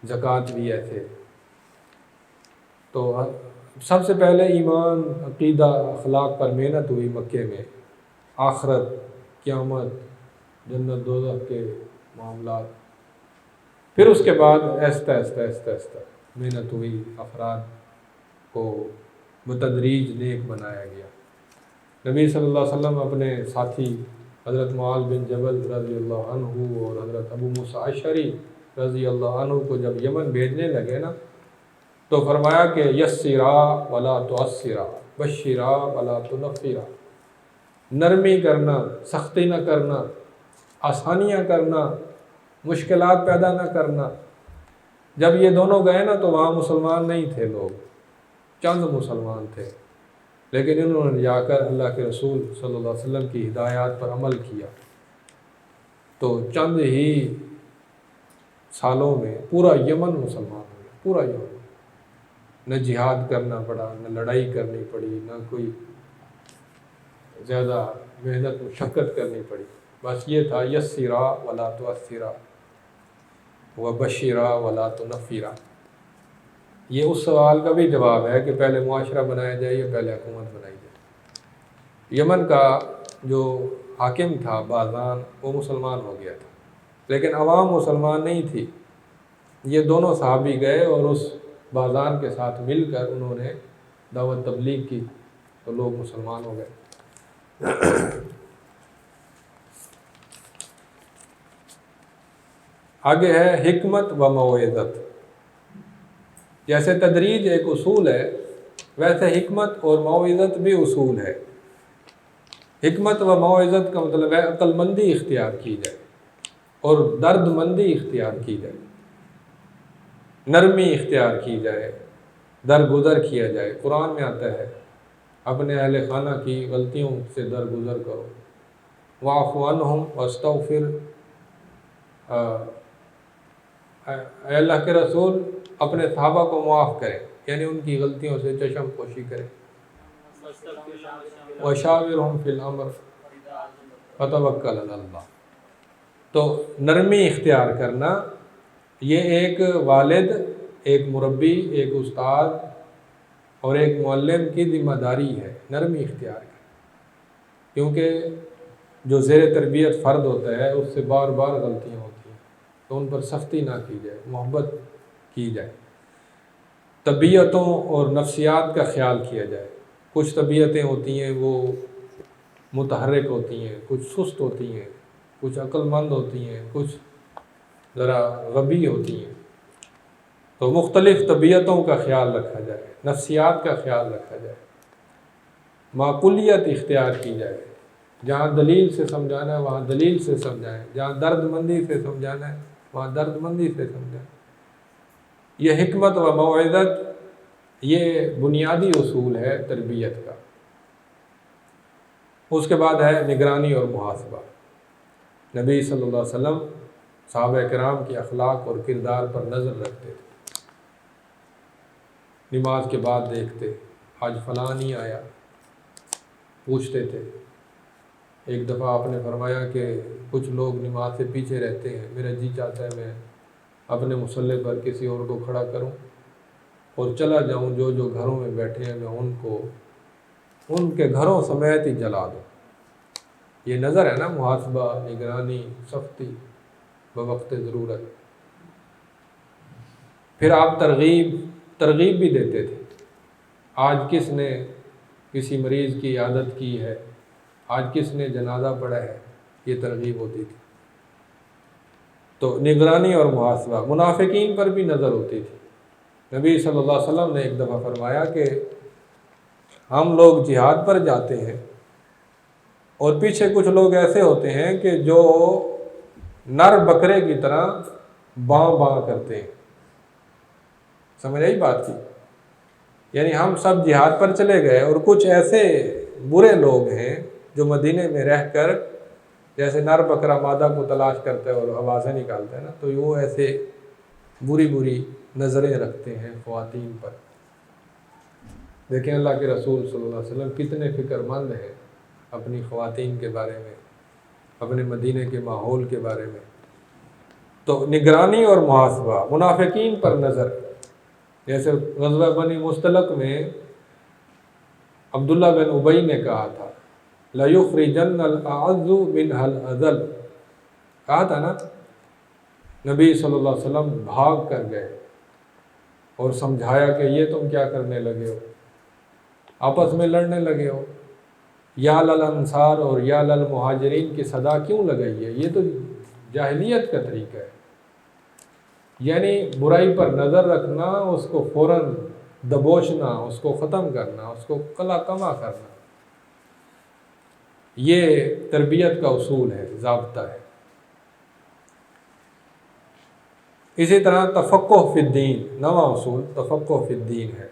زکوٰۃ بھی ایسے۔ تو سب سے پہلے ایمان، عقیدہ، اخلاق پر محنت ہوئی مکے میں، آخرت، قیامت، جنت دوزخ کے معاملات، پھر اس کے بعد آہستہ آہستہ آہستہ آہستہ محنت ہوئی، افراد کو بتدریج نیک بنایا گیا۔ نبی صلی اللہ علیہ وسلم اپنے ساتھی حضرت معاذ بن جبل رضی اللہ عنہ اور حضرت ابو موسیٰ اشعری رضی اللہ عنہ کو جب یمن بھیجنے لگے نا، تو فرمایا کہ یسرا ولا تعسرا، بشرا ولا تنفرا، نرمی کرنا، سختی نہ کرنا، آسانیاں کرنا، مشکلات پیدا نہ کرنا۔ جب یہ دونوں گئے نا تو وہاں مسلمان نہیں تھے لوگ، چند مسلمان تھے، لیکن انہوں نے جا کر اللہ کے رسول صلی اللہ علیہ وسلم کی ہدایات پر عمل کیا، تو چند ہی سالوں میں پورا یمن مسلمان ہو گیا، پورا یمن۔ نہ جہاد کرنا پڑا، نہ لڑائی کرنی پڑی، نہ کوئی زیادہ محنت مشقت کرنی پڑی، بس یہ تھا یسرا ولا تعسرا وبشرا ولا تنفرا۔ یہ اس سوال کا بھی جواب ہے کہ پہلے معاشرہ بنایا جائے یا پہلے حکومت بنائی جائے۔ یمن کا جو حاکم تھا بازان، وہ مسلمان ہو گیا تھا، لیکن عوام مسلمان نہیں تھی۔ یہ دونوں صحابی گئے اور اس بازان کے ساتھ مل کر انہوں نے دعوت تبلیغ کی، تو لوگ مسلمان ہو گئے۔ آگے ہے حکمت و موعظت۔ جیسے تدریج ایک اصول ہے، ویسے حکمت اور موعظت بھی اصول ہے۔ حکمت و موعظت کا مطلب ہے عقل مندی اختیار کی جائے اور درد مندی اختیار کی جائے، نرمی اختیار کی جائے، درگزر کیا جائے۔ قرآن میں آتا ہے اپنے اہل خانہ کی غلطیوں سے درگزر کرو، واعف عنہم واستغفر، اے اللہ کے رسول اپنے صحابہ کو معاف کریں، یعنی ان کی غلطیوں سے چشم پوشی کریں۔ وشاورہم فی الامر فتوکل علی اللہ۔ تو نرمی اختیار کرنا، یہ ایک والد، ایک مربی، ایک استاد اور ایک معلم کی ذمہ داری ہے، نرمی اختیار کرنا، کیونکہ جو زیر تربیت فرد ہوتا ہے اس سے بار بار غلطیاں ہوتی ہیں، تو ان پر سختی نہ کی جائے، محبت کی جائے، طبیعتوں اور نفسیات کا خیال کیا جائے۔ کچھ طبیعتیں ہوتی ہیں وہ متحرک ہوتی ہیں، کچھ سست ہوتی ہیں، کچھ عقل مند ہوتی ہیں، کچھ ذرا غبی ہوتی ہیں۔ تو مختلف طبیعتوں کا خیال رکھا جائے، نفسیات کا خیال رکھا جائے، معقولیت اختیار کی جائے، جہاں دلیل سے سمجھانا ہے وہاں دلیل سے سمجھائیں، جہاں درد مندی سے سمجھانا ہے وہاں درد مندی سے سمجھائیں۔ یہ حکمت و موعظت یہ بنیادی اصول ہے تربیت کا۔ اس کے بعد ہے نگرانی اور محاسبہ۔ نبی صلی اللہ علیہ وسلم صحابہ کرام کی اخلاق اور کردار پر نظر رکھتے تھے۔ نماز کے بعد دیکھتے، آج فلاں نہیں آیا، پوچھتے تھے۔ ایک دفعہ آپ نے فرمایا کہ کچھ لوگ نماز سے پیچھے رہتے ہیں، میرا جی چاہتا ہے میں اپنے مصلی پر کسی اور کو کھڑا کروں اور چلا جاؤں، جو جو گھروں میں بیٹھے ہیں میں ان کو ان کے گھروں سمیت ہی جلا دوں۔ یہ نظر ہے نا، محاسبہ، نگرانی، سختی بوقت ضرورت۔ پھر آپ ترغیب بھی دیتے تھے۔ آج کس نے کسی مریض کی عیادت کی ہے، آج کس نے جنازہ پڑھا ہے، یہ ترغیب ہوتی تھی۔ تو نگرانی اور محاسبہ۔ منافقین پر بھی نظر ہوتی تھی۔ نبی صلی اللہ علیہ وسلم نے ایک دفعہ فرمایا کہ ہم لوگ جہاد پر جاتے ہیں اور پیچھے کچھ لوگ ایسے ہوتے ہیں کہ جو نر بکرے کی طرح باں باں کرتے ہیں۔ سمجھ آئی بات کی؟ یعنی ہم سب جہاد پر چلے گئے اور کچھ ایسے برے لوگ ہیں جو مدینے میں رہ کر جیسے نر بکرا مادہ کو تلاش کرتا ہے اور آوازیں نکالتا ہے نا، تو وہ ایسے بری نظریں رکھتے ہیں خواتین پر۔ دیکھیں اللہ کے رسول صلی اللہ علیہ وسلم کتنے فکر مند ہیں اپنی خواتین کے بارے میں، اپنے مدینے کے ماحول کے بارے میں۔ تو نگرانی اور محاسبہ۔ منافقین پر نظر، جیسے غزوہ بنی مستلق میں عبداللہ بن ابی نے کہا تھا لَيُخْرِجَنَّ الْأَعَزُّ مِنْهَا الْأَذَلَّ، کہا تھا نا۔ نبی صلی اللہ علیہ وسلم بھاگ کر گئے اور سمجھایا کہ یہ تم کیا کرنے لگے ہو، آپس میں لڑنے لگے ہو، یا للانصار اور یا للمہاجرین کی صدا کیوں لگائی ہے؟ یہ تو جاہلیت کا طریقہ ہے۔ یعنی برائی پر نظر رکھنا، اس کو فوراً دبوچنا، اس کو ختم کرنا، اس کو قلع کما کرنا، یہ تربیت کا اصول ہے، ضابطہ ہے۔ اسی طرح تفقہ فی الدین، نواں اصول تفقہ فی الدین ہے۔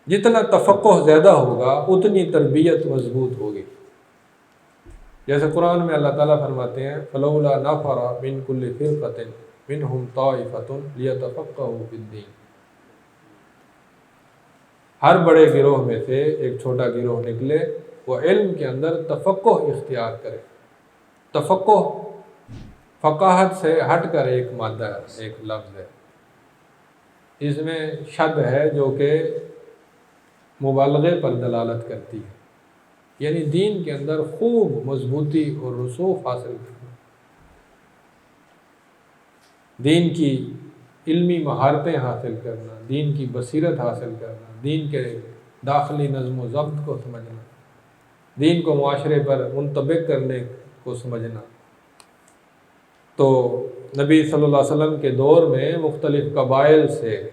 جتنا تفقہ زیادہ ہوگا اتنی تربیت مضبوط ہوگی۔ جیسے قرآن میں اللہ تعالیٰ فرماتے ہیں فَلَوْلَا نَفَرَ مِن كُلِّ فِرْقَةٍ مِنْهُمْ طَائِفَةٌ لِيَتَفَقَّهُوا فِي الدِّينِ۔ ہر بڑے گروہ میں سے ایک چھوٹا گروہ نکلے، وہ علم کے اندر تفقہ اختیار کرے۔ تفقہ فقاہت سے ہٹ کر ایک مادہ ہے، ایک لفظ ہے، اس میں شد ہے جو کہ مبالغے پر دلالت کرتی ہے، یعنی دین کے اندر خوب مضبوطی اور رسوخ حاصل کرنا، دین کی علمی مہارتیں حاصل کرنا، دین کی بصیرت حاصل کرنا، دین کے داخلی نظم و ضبط کو سمجھنا، دین کو معاشرے پر منطبق کرنے کو سمجھنا۔ تو نبی صلی اللہ علیہ وسلم کے دور میں مختلف قبائل سے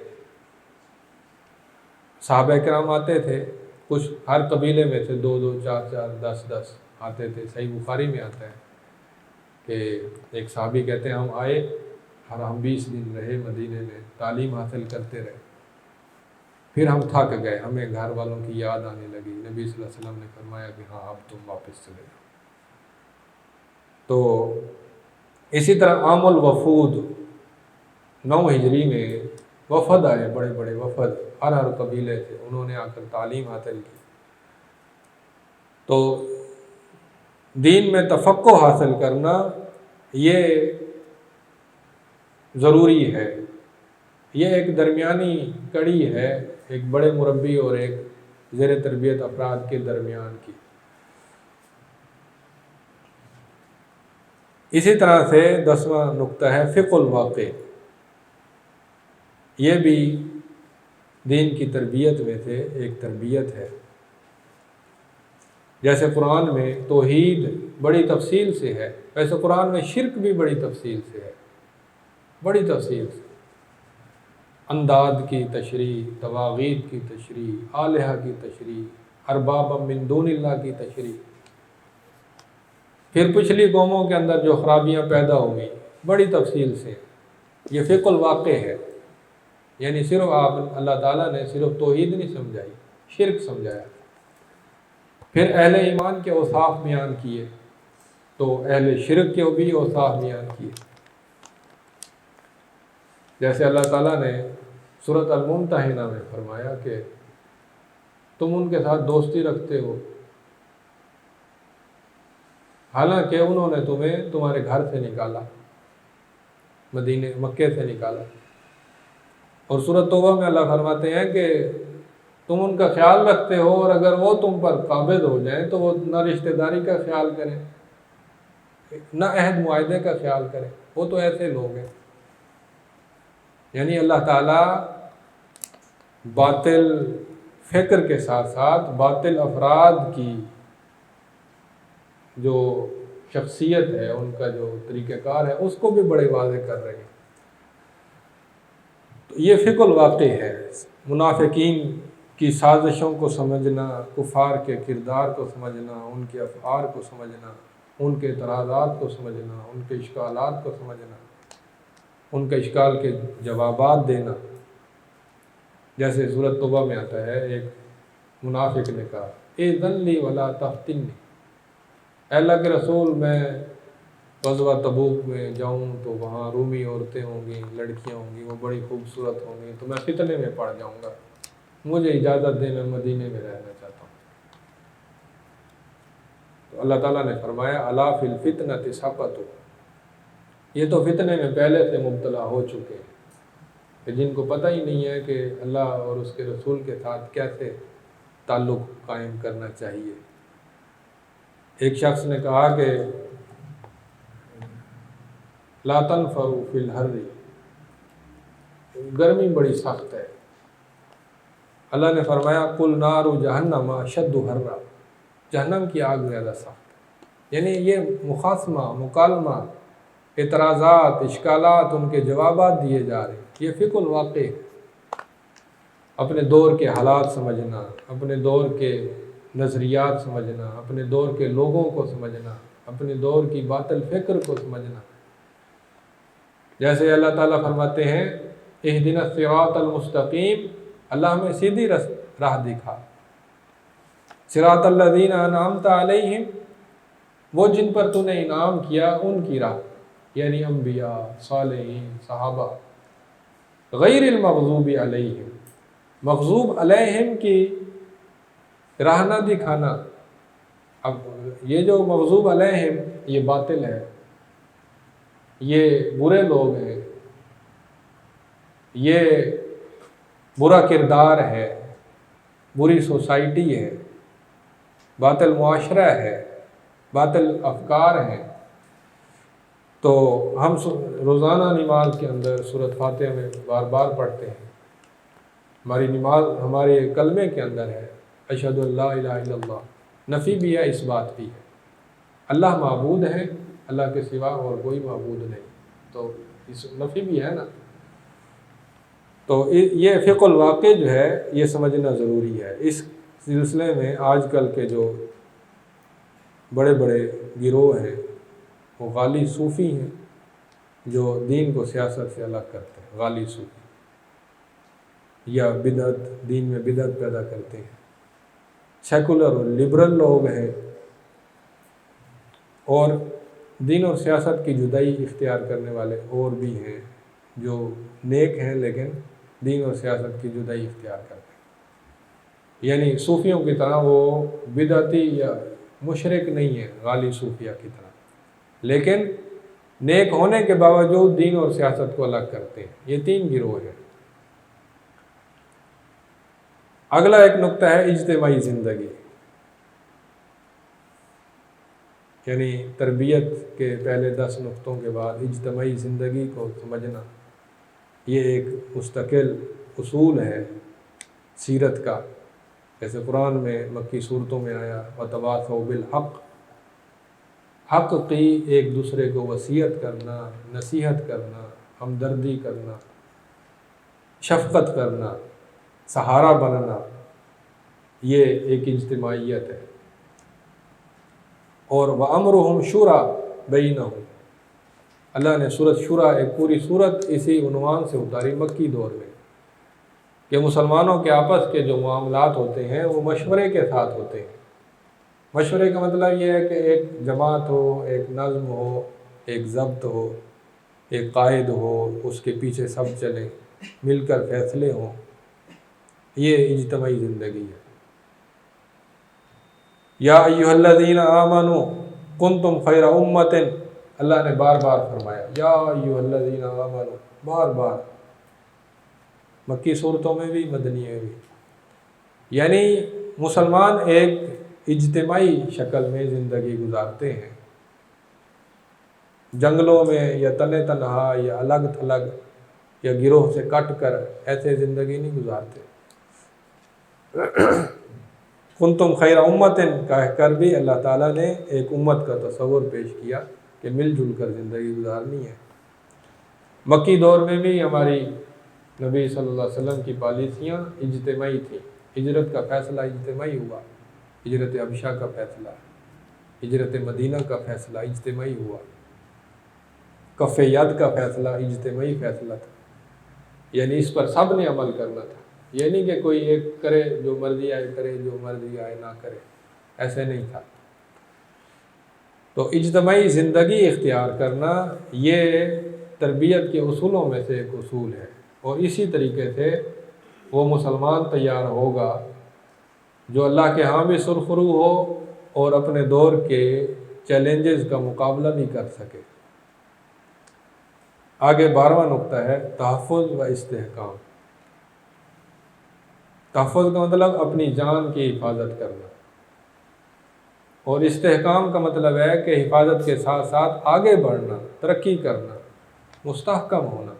صحابہ کرام آتے تھے، کچھ ہر قبیلے میں سے 2 2 4 4 10 10 آتے تھے۔ صحیح بخاری میں آتا ہے کہ ایک صحابی کہتے ہیں ہم آئے اور ہم 20 دن رہے مدینے میں، تعلیم حاصل کرتے رہے، پھر ہم تھک گئے، ہمیں گھر والوں کی یاد آنے لگی۔ نبی صلی اللہ علیہ وسلم نے فرمایا کہ ہاں اب تم واپس چلے جاؤ۔ تو اسی طرح عام الوفود 9 ہجری میں وفد آئے، بڑے بڑے وفد ہر قبیلے سے، انہوں نے آ کر تعلیم حاصل کی۔ تو دین میں تفقہ حاصل کرنا یہ ضروری ہے، یہ ایک درمیانی کڑی ہے ایک بڑے مربی اور ایک زیر تربیت افراد کے درمیان کی۔ اسی طرح سے 10واں نقطہ ہے فقہ الواقع، یہ بھی دین کی تربیت میں سے ایک تربیت ہے۔ جیسے قرآن میں توحید بڑی تفصیل سے ہے، ویسے قرآن میں شرک بھی بڑی تفصیل سے ہے، بڑی تفصیل سے، انداد کی تشریح، تواغیت کی تشریح، آلہہ کی تشریح، ارباب من دون اللہ کی تشریح، پھر پچھلی قوموں کے اندر جو خرابیاں پیدا ہوئیں بڑی تفصیل سے۔ یہ فقہ الواقع ہے، یعنی صرف آپ اللہ تعالیٰ نے صرف توحید نہیں سمجھائی، شرک سمجھایا۔ پھر اہل ایمان کے اوصاف بیان کیے تو اہل شرک کے بھی اوصاف بیان کیے، جیسے اللہ تعالیٰ نے سورۃ الممتحنہ میں فرمایا کہ تم ان کے ساتھ دوستی رکھتے ہو حالانکہ انہوں نے تمہیں تمہارے گھر سے نکالا، مکے سے نکالا۔ اور سورۃ توبہ میں اللہ فرماتے ہیں کہ تم ان کا خیال رکھتے ہو اور اگر وہ تم پر قابض ہو جائیں تو وہ نہ رشتہ داری کا خیال کریں نہ عہد معاہدے کا خیال کریں، وہ تو ایسے لوگ ہیں۔ یعنی اللہ تعالیٰ باطل فکر کے ساتھ ساتھ باطل افراد کی جو شخصیت ہے، ان کا جو طریقہ کار ہے، اس کو بھی بڑے واضح کر رہے ہیں۔ تو یہ فقہ الواقع ہے، منافقین کی سازشوں کو سمجھنا، کفار کے کردار کو سمجھنا، ان کے افعال کو سمجھنا، ان کے اعتراضات کو سمجھنا، ان کے اشکالات کو سمجھنا، ان کے اشکال کے جوابات دینا۔ جیسے سورۃ توبہ میں آتا ہے، ایک منافق نے کہا اذن لی ولا تفتنی، اے اللہ کے رسول میں غزوہ تبوک میں جاؤں تو وہاں رومی عورتیں ہوں گی، لڑکیاں ہوں گی، وہ بڑی خوبصورت ہوں گی، تو میں فتنے میں پڑ جاؤں گا، مجھے اجازت دے، میں مدینے میں رہنا چاہتا ہوں۔ تو اللہ تعالیٰ نے فرمایا الا فی الفتنۃ سقطوا، یہ تو فتنے میں پہلے سے مبتلا ہو چکے ہیں، کہ جن کو پتہ ہی نہیں ہے کہ اللہ اور اس کے رسول کے ساتھ کیسے تعلق قائم کرنا چاہیے۔ ایک شخص نے کہا کہ لا تنفروا فی الحر، گرمی بڑی سخت ہے۔ اللہ نے فرمایا قل نار جہنم اشد حرا، جہنم کی آگ زیادہ سخت ہے۔ یعنی یہ مخاصمہ، مکالمہ، اعتراضات، اشکالات، ان کے جوابات دیے جا رہے ہیں۔ یہ فقہ الواقع ہے، اپنے دور کے حالات سمجھنا، اپنے دور کے نظریات سمجھنا، اپنے دور کے لوگوں کو سمجھنا، اپنے دور کی باطل فکر کو سمجھنا۔ جیسے اللہ تعالیٰ فرماتے ہیں اہدنا الصراط المستقیم، اللہ ہمیں سیدھی راہ دکھا۔ صراط الذین انعمت علیہم، وہ جن پر تو نے انعام کیا ان کی راہ، یعنی انبیاء، صالحین، صحابہ۔ غیر المغضوب علیہم، مغضوب علیہم کی راہ نہ دکھانا۔ اب یہ جو مغضوب علیہم، یہ باطل ہے، یہ برے لوگ ہیں، یہ برا کردار ہے، بری سوسائٹی ہے، باطل معاشرہ ہے، باطل افکار ہیں۔ تو ہم روزانہ نماز کے اندر سورۃ فاتحہ میں بار بار پڑھتے ہیں، ہماری نماز ہمارے کلمے کے اندر ہے اشہد ان لا الہ الا اللہ، نفی بھی ہے، اس بات بھی ہے، اللہ معبود ہے، اللہ کے سوا اور کوئی معبود نہیں، تو اس نفی بھی ہے نا۔ تو یہ فقہ الواقع جو ہے یہ سمجھنا ضروری ہے۔ اس سلسلے میں آج کل کے جو بڑے بڑے گروہ ہیں وہ غالی صوفی ہیں، جو دین کو سیاست سے الگ کرتے ہیں، غالی صوفی، یا بدعت، دین میں بدعت پیدا کرتے ہیں۔ سیکولر اور لبرل لوگ ہیں، اور دین اور سیاست کی جدائی اختیار کرنے والے اور بھی ہیں جو نیک ہیں لیکن دین اور سیاست کی جدائی اختیار کرتے ہیں۔ یعنی صوفیوں کی طرح وہ بدعتی یا مشرک نہیں ہے، غالی صوفیہ کی طرح، لیکن نیک ہونے کے باوجود دین اور سیاست کو الگ کرتے ہیں۔ یہ تین گروہ ہیں۔ اگلا ایک نقطہ ہے اجتماعی زندگی، یعنی تربیت کے پہلے 10 نقطوں کے بعد اجتماعی زندگی کو سمجھنا، یہ ایک مستقل اصول ہے سیرت کا، جیسے قرآن میں مکی صورتوں میں آیا وتواصوا بالحق، حق کی ایک دوسرے کو وصیت کرنا، نصیحت کرنا، ہمدردی کرنا، شفقت کرنا، سہارا بننا، یہ ایک اجتماعیت ہے۔ اور وَأَمْرُهُمْ شُورَىٰ بَيْنَهُمْ، اللہ نے سورۃ شورا ایک پوری سورت اسی عنوان سے اتاری مکی دور میں، کہ مسلمانوں کے آپس کے جو معاملات ہوتے ہیں وہ مشورے کے ساتھ ہوتے ہیں۔ مشورے کا مطلب یہ ہے کہ ایک جماعت ہو، ایک نظم ہو، ایک ضبط ہو، ایک قائد ہو، اس کے پیچھے سب چلیں، مل کر فیصلے ہوں، یہ اجتماعی زندگی ہے۔ یا ایھا الذین آمنوا کنتم خیر امۃ، اللہ نے بار بار فرمایا یا ایھا الذین آمنوا، بار بار، مکی صورتوں میں بھی مدنی میں بھی، یعنی مسلمان ایک اجتماعی شکل میں زندگی گزارتے ہیں، جنگلوں میں یا تنہا تنہا یا الگ تھلگ یا گروہ سے کٹ کر ایسے زندگی نہیں گزارتے۔ کنتم خیر امت کہہ کر بھی اللہ تعالیٰ نے ایک امت کا تصور پیش کیا کہ مل جل کر زندگی گزارنی ہے۔ مکی دور میں بھی ہماری نبی صلی اللہ علیہ وسلم کی پالیسیاں اجتماعی تھیں۔ ہجرت کا فیصلہ اجتماعی ہوا، ہجرت حبشہ کا فیصلہ، ہجرت مدینہ کا فیصلہ اجتماعی ہوا، کف ید کا فیصلہ اجتماعی فیصلہ تھا، یعنی اس پر سب نے عمل کرنا تھا۔ یہ نہیں کہ کوئی ایک کرے جو مرضی آئے کرے، جو مرضی آئے نہ کرے، ایسے نہیں تھا۔ تو اجتماعی زندگی اختیار کرنا یہ تربیت کے اصولوں میں سے ایک اصول ہے، اور اسی طریقے سے وہ مسلمان تیار ہوگا جو اللہ کے ہاں بھی سرخرو ہو اور اپنے دور کے چیلنجز کا مقابلہ بھی کر سکے۔ آگے 12واں نقطہ ہے تحفظ و استحکام۔ تحفظ کا مطلب اپنی جان کی حفاظت کرنا، اور استحکام کا مطلب ہے کہ حفاظت کے ساتھ ساتھ آگے بڑھنا، ترقی کرنا، مستحکم ہونا۔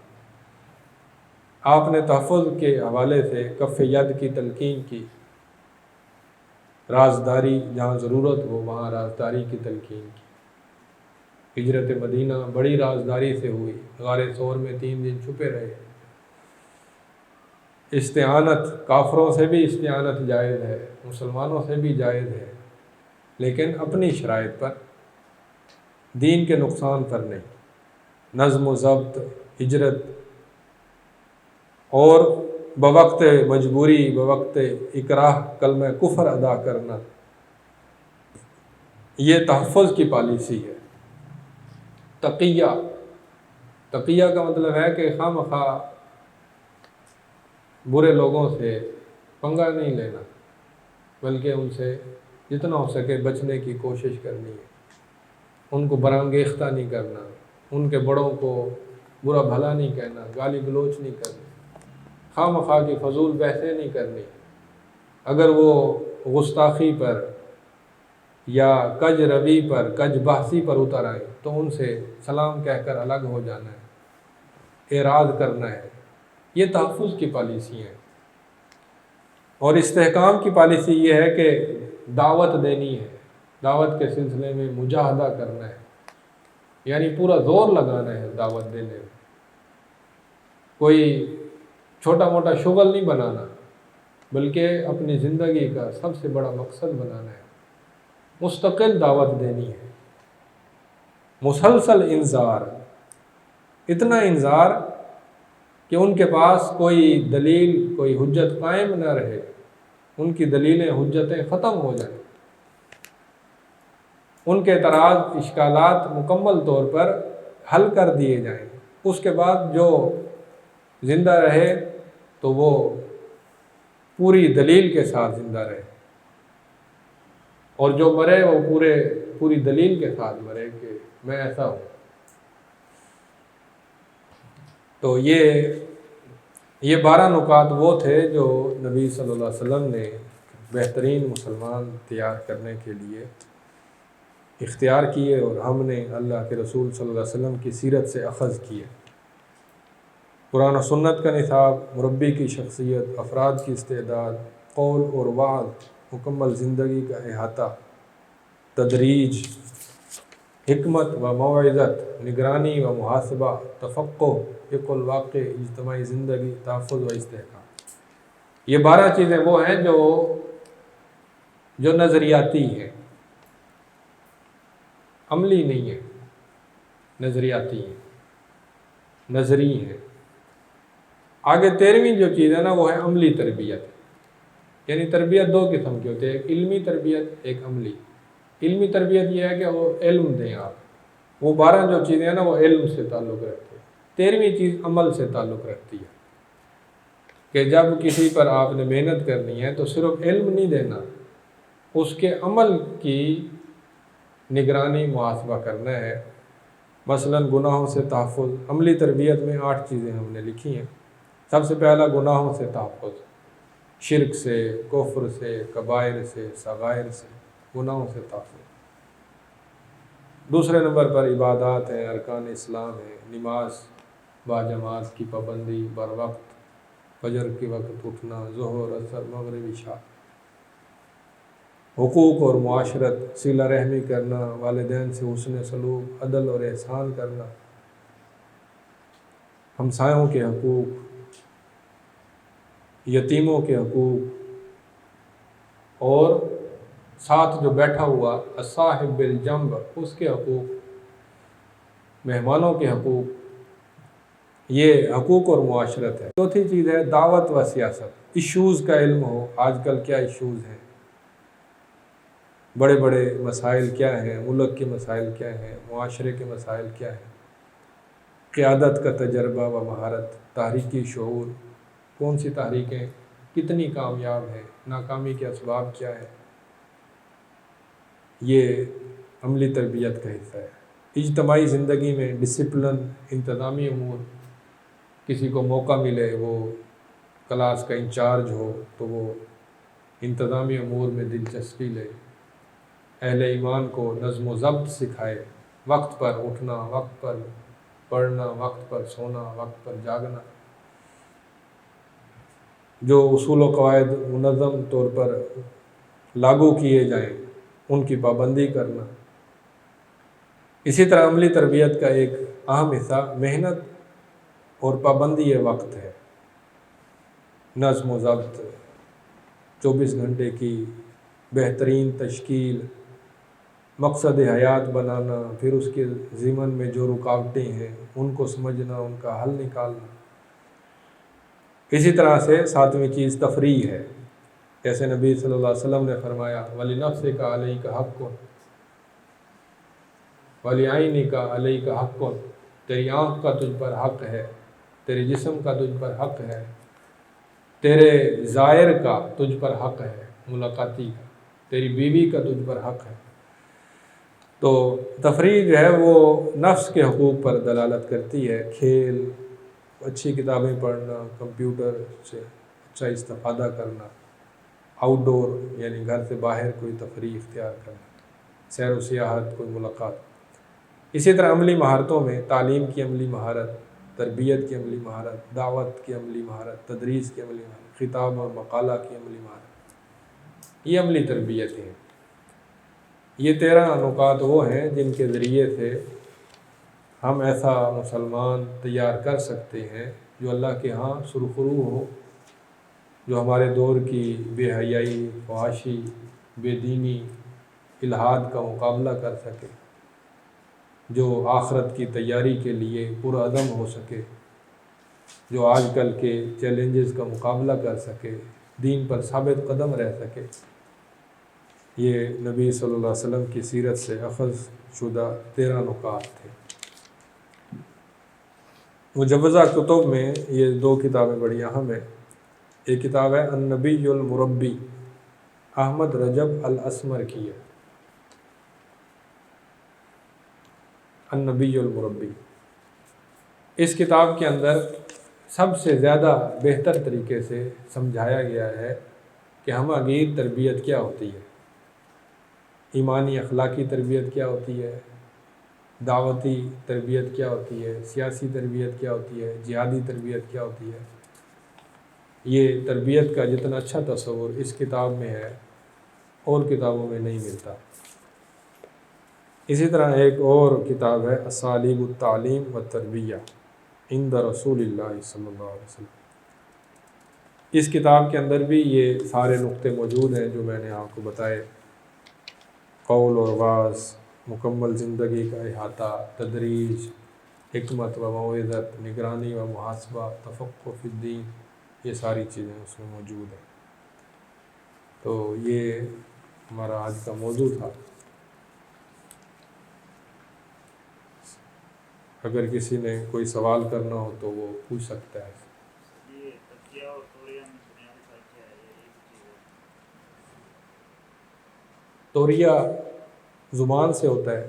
آپ نے تحفظ کے حوالے سے کف ید کی تلقین کی، رازداری جہاں ضرورت ہو وہاں رازداری کی تلقین کی۔ ہجرت مدینہ بڑی رازداری سے ہوئی، غار ثور میں 3 دن چھپے رہے۔ استعانت، کافروں سے بھی استعانت جائز ہے، مسلمانوں سے بھی جائز ہے، لیکن اپنی شرائط پر، دین کے نقصان پر نہیں۔ نظم و ضبط، ہجرت، اور بوقت مجبوری، بوقت اکراہ کلمہ کفر ادا کرنا، یہ تحفظ کی پالیسی ہے۔ تقیہ، تقیہ کا مطلب ہے کہ خواہ مخواہ برے لوگوں سے پنگا نہیں لینا، بلکہ ان سے جتنا ہو سکے بچنے کی کوشش کرنی ہے۔ ان کو برانگیختہ نہیں کرنا، ان کے بڑوں کو برا بھلا نہیں کہنا، گالی گلوچ نہیں کرنی، خواہ مخواہ کی فضول بحثیں نہیں کرنی۔ اگر وہ گستاخی پر یا کج روی پر، کج بحثی پر اتر آئیں تو ان سے سلام کہہ کر الگ ہو جانا ہے، اعراض کرنا ہے۔ یہ تحفظ کی پالیسی ہے۔ اور استحکام کی پالیسی یہ ہے کہ دعوت دینی ہے، دعوت کے سلسلے میں مجاہدہ کرنا ہے، یعنی پورا زور لگانا ہے دعوت دینے میں۔ کوئی چھوٹا موٹا شغل نہیں بنانا، بلکہ اپنی زندگی کا سب سے بڑا مقصد بنانا ہے۔ مستقل دعوت دینی ہے، مسلسل انذار، اتنا انذار کہ ان کے پاس کوئی دلیل، کوئی حجت قائم نہ رہے، ان کی دلیلیں، حجتیں ختم ہو جائیں، ان کے اعتراض، اشکالات مکمل طور پر حل کر دیے جائیں۔ اس کے بعد جو زندہ رہے تو وہ پوری دلیل کے ساتھ زندہ رہے، اور جو مرے وہ پوری دلیل کے ساتھ مرے کہ میں ایسا ہوں۔ تو یہ 12 نکات وہ تھے جو نبی صلی اللہ علیہ وسلم نے بہترین مسلمان تیار کرنے کے لیے اختیار کیے، اور ہم نے اللہ کے رسول صلی اللہ علیہ وسلم کی سیرت سے اخذ کیے۔ قرآن و سنت کا نصاب، مربی کی شخصیت، افراد کی استعداد، قول اور وعظ، مکمل زندگی کا احاطہ، تدریج، حکمت و موعظت، نگرانی و محاسبہ، تفقہ، فقہ الواقع، اجتماعی زندگی، تحفظ و استحکام۔ یہ 12 چیزیں وہ ہیں جو نظریاتی ہیں، عملی نہیں ہیں، نظریاتی ہیں، نظری ہیں۔ آگے 13ویں جو چیز ہے نا وہ ہے عملی تربیت۔ یعنی تربیت 2 قسم کی ہوتی ہے، ایک علمی تربیت، ایک عملی۔ علمی تربیت یہ ہے کہ وہ علم دیں آپ، وہ 12 جو چیزیں ہیں نا وہ علم سے تعلق رکھتی ہے۔ 13ویں چیز عمل سے تعلق رکھتی ہے کہ جب کسی پر آپ نے محنت کرنی ہے تو صرف علم نہیں دینا، اس کے عمل کی نگرانی، محاسبہ کرنا ہے۔ مثلا گناہوں سے تحفظ، عملی تربیت میں 8 چیزیں ہم نے لکھی ہیں۔ سب سے پہلا گناہوں سے تحفظ، شرک سے، کفر سے، کبائر سے، صغائر سے، گناہوں سے تحفظ۔ دوسرے نمبر پر عبادات ہیں، ارکان اسلام ہیں، نماز باجماعت کی پابندی، بر وقت، فجر کے وقت اٹھنا، ظہر، عصر، مغرب، عشاء۔ حقوق اور معاشرت، صلہ رحمی کرنا، والدین سے حسن سلوک، عدل اور احسان کرنا، ہمسایوں کے حقوق، یتیموں کے حقوق، اور ساتھ جو بیٹھا ہوا الصاحب بالجنب اس کے حقوق، مہمانوں کے حقوق، یہ حقوق اور معاشرت ہے۔ چوتھی چیز ہے دعوت و سیاست، ایشوز کا علم ہو، آج کل کیا ایشوز ہیں، بڑے بڑے مسائل کیا ہیں، ملک کے مسائل کیا ہیں، معاشرے کے مسائل کیا ہیں، قیادت کا تجربہ و مہارت، تحریکی شعور، کون سی تحریکیں کتنی کامیاب ہیں، ناکامی کے اسباب کیا ہے، یہ عملی تربیت کا حصہ ہے۔ اجتماعی زندگی میں ڈسپلن، انتظامی امور، کسی کو موقع ملے وہ کلاس کا انچارج ہو تو وہ انتظامی امور میں دلچسپی لے، اہل ایمان کو نظم و ضبط سکھائے، وقت پر اٹھنا، وقت پر پڑھنا، وقت پر سونا، وقت پر جاگنا، جو اصول و قواعد منظم طور پر لاگو کیے جائیں ان کی پابندی کرنا۔ اسی طرح عملی تربیت کا ایک اہم حصہ محنت اور پابندی وقت ہے، نظم و ضبط، 24 گھنٹے کی بہترین تشکیل، مقصد حیات بنانا، پھر اس کے ضمن میں جو رکاوٹیں ہیں ان کو سمجھنا، ان کا حل نکالنا۔ اسی طرح سے 7ویں چیز تفریح ہے، جیسے نبی صلی اللہ علیہ وسلم نے فرمایا وَلِنَفْسِكَ عَلَيْكَ حَقٌّ وَلِعَيْنِكَ عَلَيْكَ حَقٌّ، تیری آنکھ کا تجھ پر حق ہے، تیرے جسم کا تجھ پر حق ہے، تیرے زائر کا تجھ پر حق ہے، ملاقاتی کا، تیری بیوی کا تجھ پر حق ہے۔ تو تفریح جو ہے وہ نفس کے حقوق پر دلالت کرتی ہے، کھیل، اچھی کتابیں پڑھنا، کمپیوٹر سے اچھا استفادہ کرنا، آؤٹ ڈور یعنی گھر سے باہر کوئی تفریح اختیار کرنا، سیر و سیاحت، کوئی ملاقات۔ اسی طرح عملی مہارتوں میں تعلیم کی عملی مہارت، تربیت کی عملی مہارت، دعوت کی عملی مہارت، تدریس کی عملی مہارت، خطاب اور مقالہ کی عملی مہارت، یہ عملی تربیت ہیں۔ یہ 13 نکات وہ ہیں جن کے ذریعے سے ہم ایسا مسلمان تیار کر سکتے ہیں جو اللہ کے ہاں سرخرو ہو، جو ہمارے دور کی بے حیائی، فحاشی، بے دینی، الحاد کا مقابلہ کر سکے، جو آخرت کی تیاری کے لیے پرعزم ہو سکے، جو آج کل کے چیلنجز کا مقابلہ کر سکے، دین پر ثابت قدم رہ سکے۔ یہ نبی صلی اللہ علیہ وسلم کی سیرت سے اخذ شدہ 13 نکات تھے۔ مجوزہ کتب میں یہ 2 کتابیں بڑی اہم ہیں۔ ایک کتاب ہے النبی المربی، احمد رجب الاسمر کی ہے، النبی المربی۔ اس کتاب کے اندر سب سے زیادہ بہتر طریقے سے سمجھایا گیا ہے کہ ہمہ گیر تربیت کیا ہوتی ہے، ایمانی اخلاقی تربیت کیا ہوتی ہے، دعوتی تربیت کیا ہوتی ہے، سیاسی تربیت کیا ہوتی ہے، جہادی تربیت کیا ہوتی ہے۔ یہ تربیت کا جتنا اچھا تصور اس کتاب میں ہے اور کتابوں میں نہیں ملتا۔ اسی طرح ایک اور کتاب ہے اسالیب التعلیم و تربیہ عند رسول اللہ صلی اللہ علیہ وسلم۔ اس کتاب کے اندر بھی یہ سارے نقطے موجود ہیں جو میں نے آپ کو بتائے، قول اور واعظ، مکمل زندگی کا احاطہ، تدریج، حکمت و موعظت، نگرانی و محاسبہ، تفقہ فی الدین، یہ ساری چیزیں اس میں موجود ہیں۔ تو یہ ہمارا آج کا موضوع تھا۔ اگر کسی نے کوئی سوال کرنا ہو تو وہ پوچھ سکتا ہے۔ توریہ زبان سے ہوتا ہے،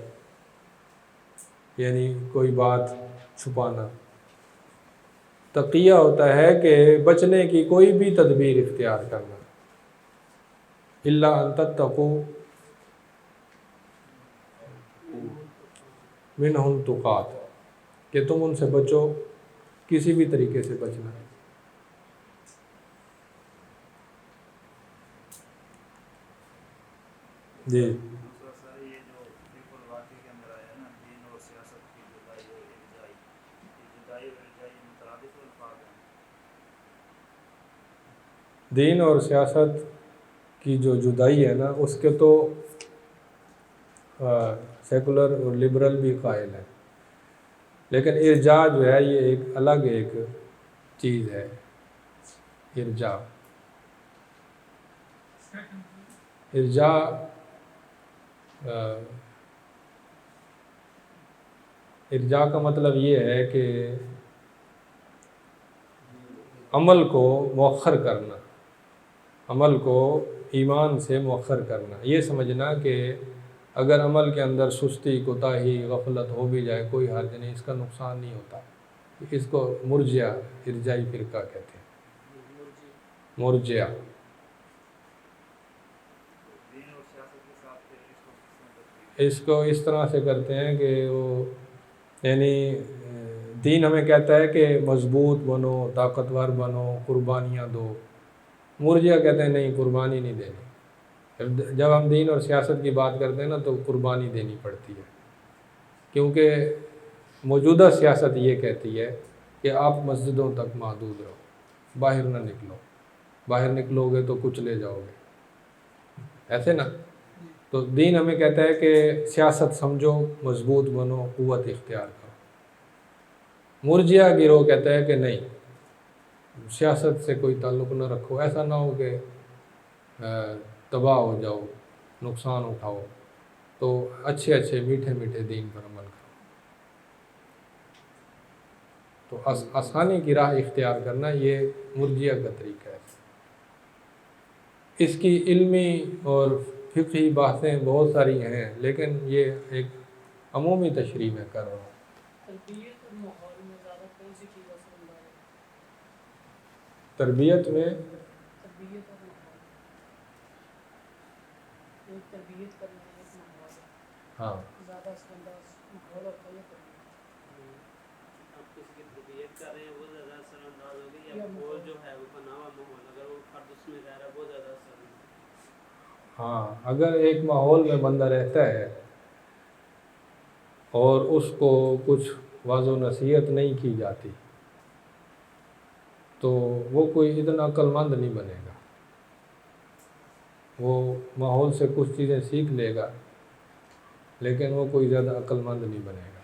یعنی کوئی بات چھپانا۔ تقیہ ہوتا ہے کہ بچنے کی کوئی بھی تدبیر اختیار کرنا، الا ان تتقوا منہم تقات، کہ تم ان سے بچو، کسی بھی طریقے سے بچنا۔ جی دین اور سیاست کی جو جدائی ہے نا، اس کے تو سیکولر اور لبرل بھی قائل ہیں، لیکن ارجاء جو ہے یہ ایک الگ ایک چیز ہے۔ ارجاء کا مطلب یہ ہے کہ عمل کو مؤخر کرنا، عمل کو ایمان سے مؤخر کرنا، یہ سمجھنا کہ اگر عمل کے اندر سستی، کوتاہی، غفلت ہو بھی جائے کوئی حرج نہیں، اس کا نقصان نہیں ہوتا۔ اس کو مرجئہ، ارجائی فرقہ کہتے ہیں، مرجئہ۔ اس کو اس طرح سے کرتے ہیں کہ وہ یعنی دین ہمیں کہتا ہے کہ مضبوط بنو، طاقتور بنو، قربانیاں دو۔ مرجئہ کہتے ہیں نہیں، قربانی نہیں دینی۔ جب ہم دین اور سیاست کی بات کرتے ہیں نا تو قربانی دینی پڑتی ہے، کیونکہ موجودہ سیاست یہ کہتی ہے کہ آپ مسجدوں تک محدود رہو، باہر نہ نکلو، باہر نکلو گے تو کچلے جاؤ گے، ایسے نا۔ تو دین ہمیں کہتا ہے کہ سیاست سمجھو، مضبوط بنو، قوت اختیار کرو۔ مرجئہ گروہ کہتا ہے کہ نہیں، سیاست سے کوئی تعلق نہ رکھو، ایسا نہ ہو کہ تباہ ہو جاؤ، نقصان اٹھاؤ، تو اچھے اچھے میٹھے میٹھے دین پر عمل کرو۔ تو آسانی کی راہ اختیار کرنا یہ مرجئہ کا طریقہ ہے۔ اس کی علمی اور فقہی بحثیں بہت ساری ہیں، لیکن یہ ایک عمومی تشریح میں کر رہا ہوں۔ تربیت اور ماحول میں زیادہ کون سی چیز اثر انداز ہے؟ تربیت میں تربیت اور ماحول، ایک تربیت کرنا ہے، ایک ماحول ہے۔ ہاں، زیادہ اثر انداز ماحول ہوتا ہے یا تربیت؟ آپ کسی کی تربیت کر رہے ہیں وہ زیادہ اثر انداز ہوگی، یا وہ جو ہے وہ بنا ہوا ماحول، اگر وہ فرد اس میں رہ رہا ہے وہ زیادہ اثر انداز؟ ہاں، اگر ایک ماحول میں بندہ رہتا ہے اور اس کو کچھ واعظ و نصیحت نہیں کی جاتی تو وہ کوئی اتنا عقل مند نہیں بنے گا۔ وہ ماحول سے کچھ چیزیں سیکھ لے گا لیکن وہ کوئی زیادہ عقل مند نہیں بنے گا۔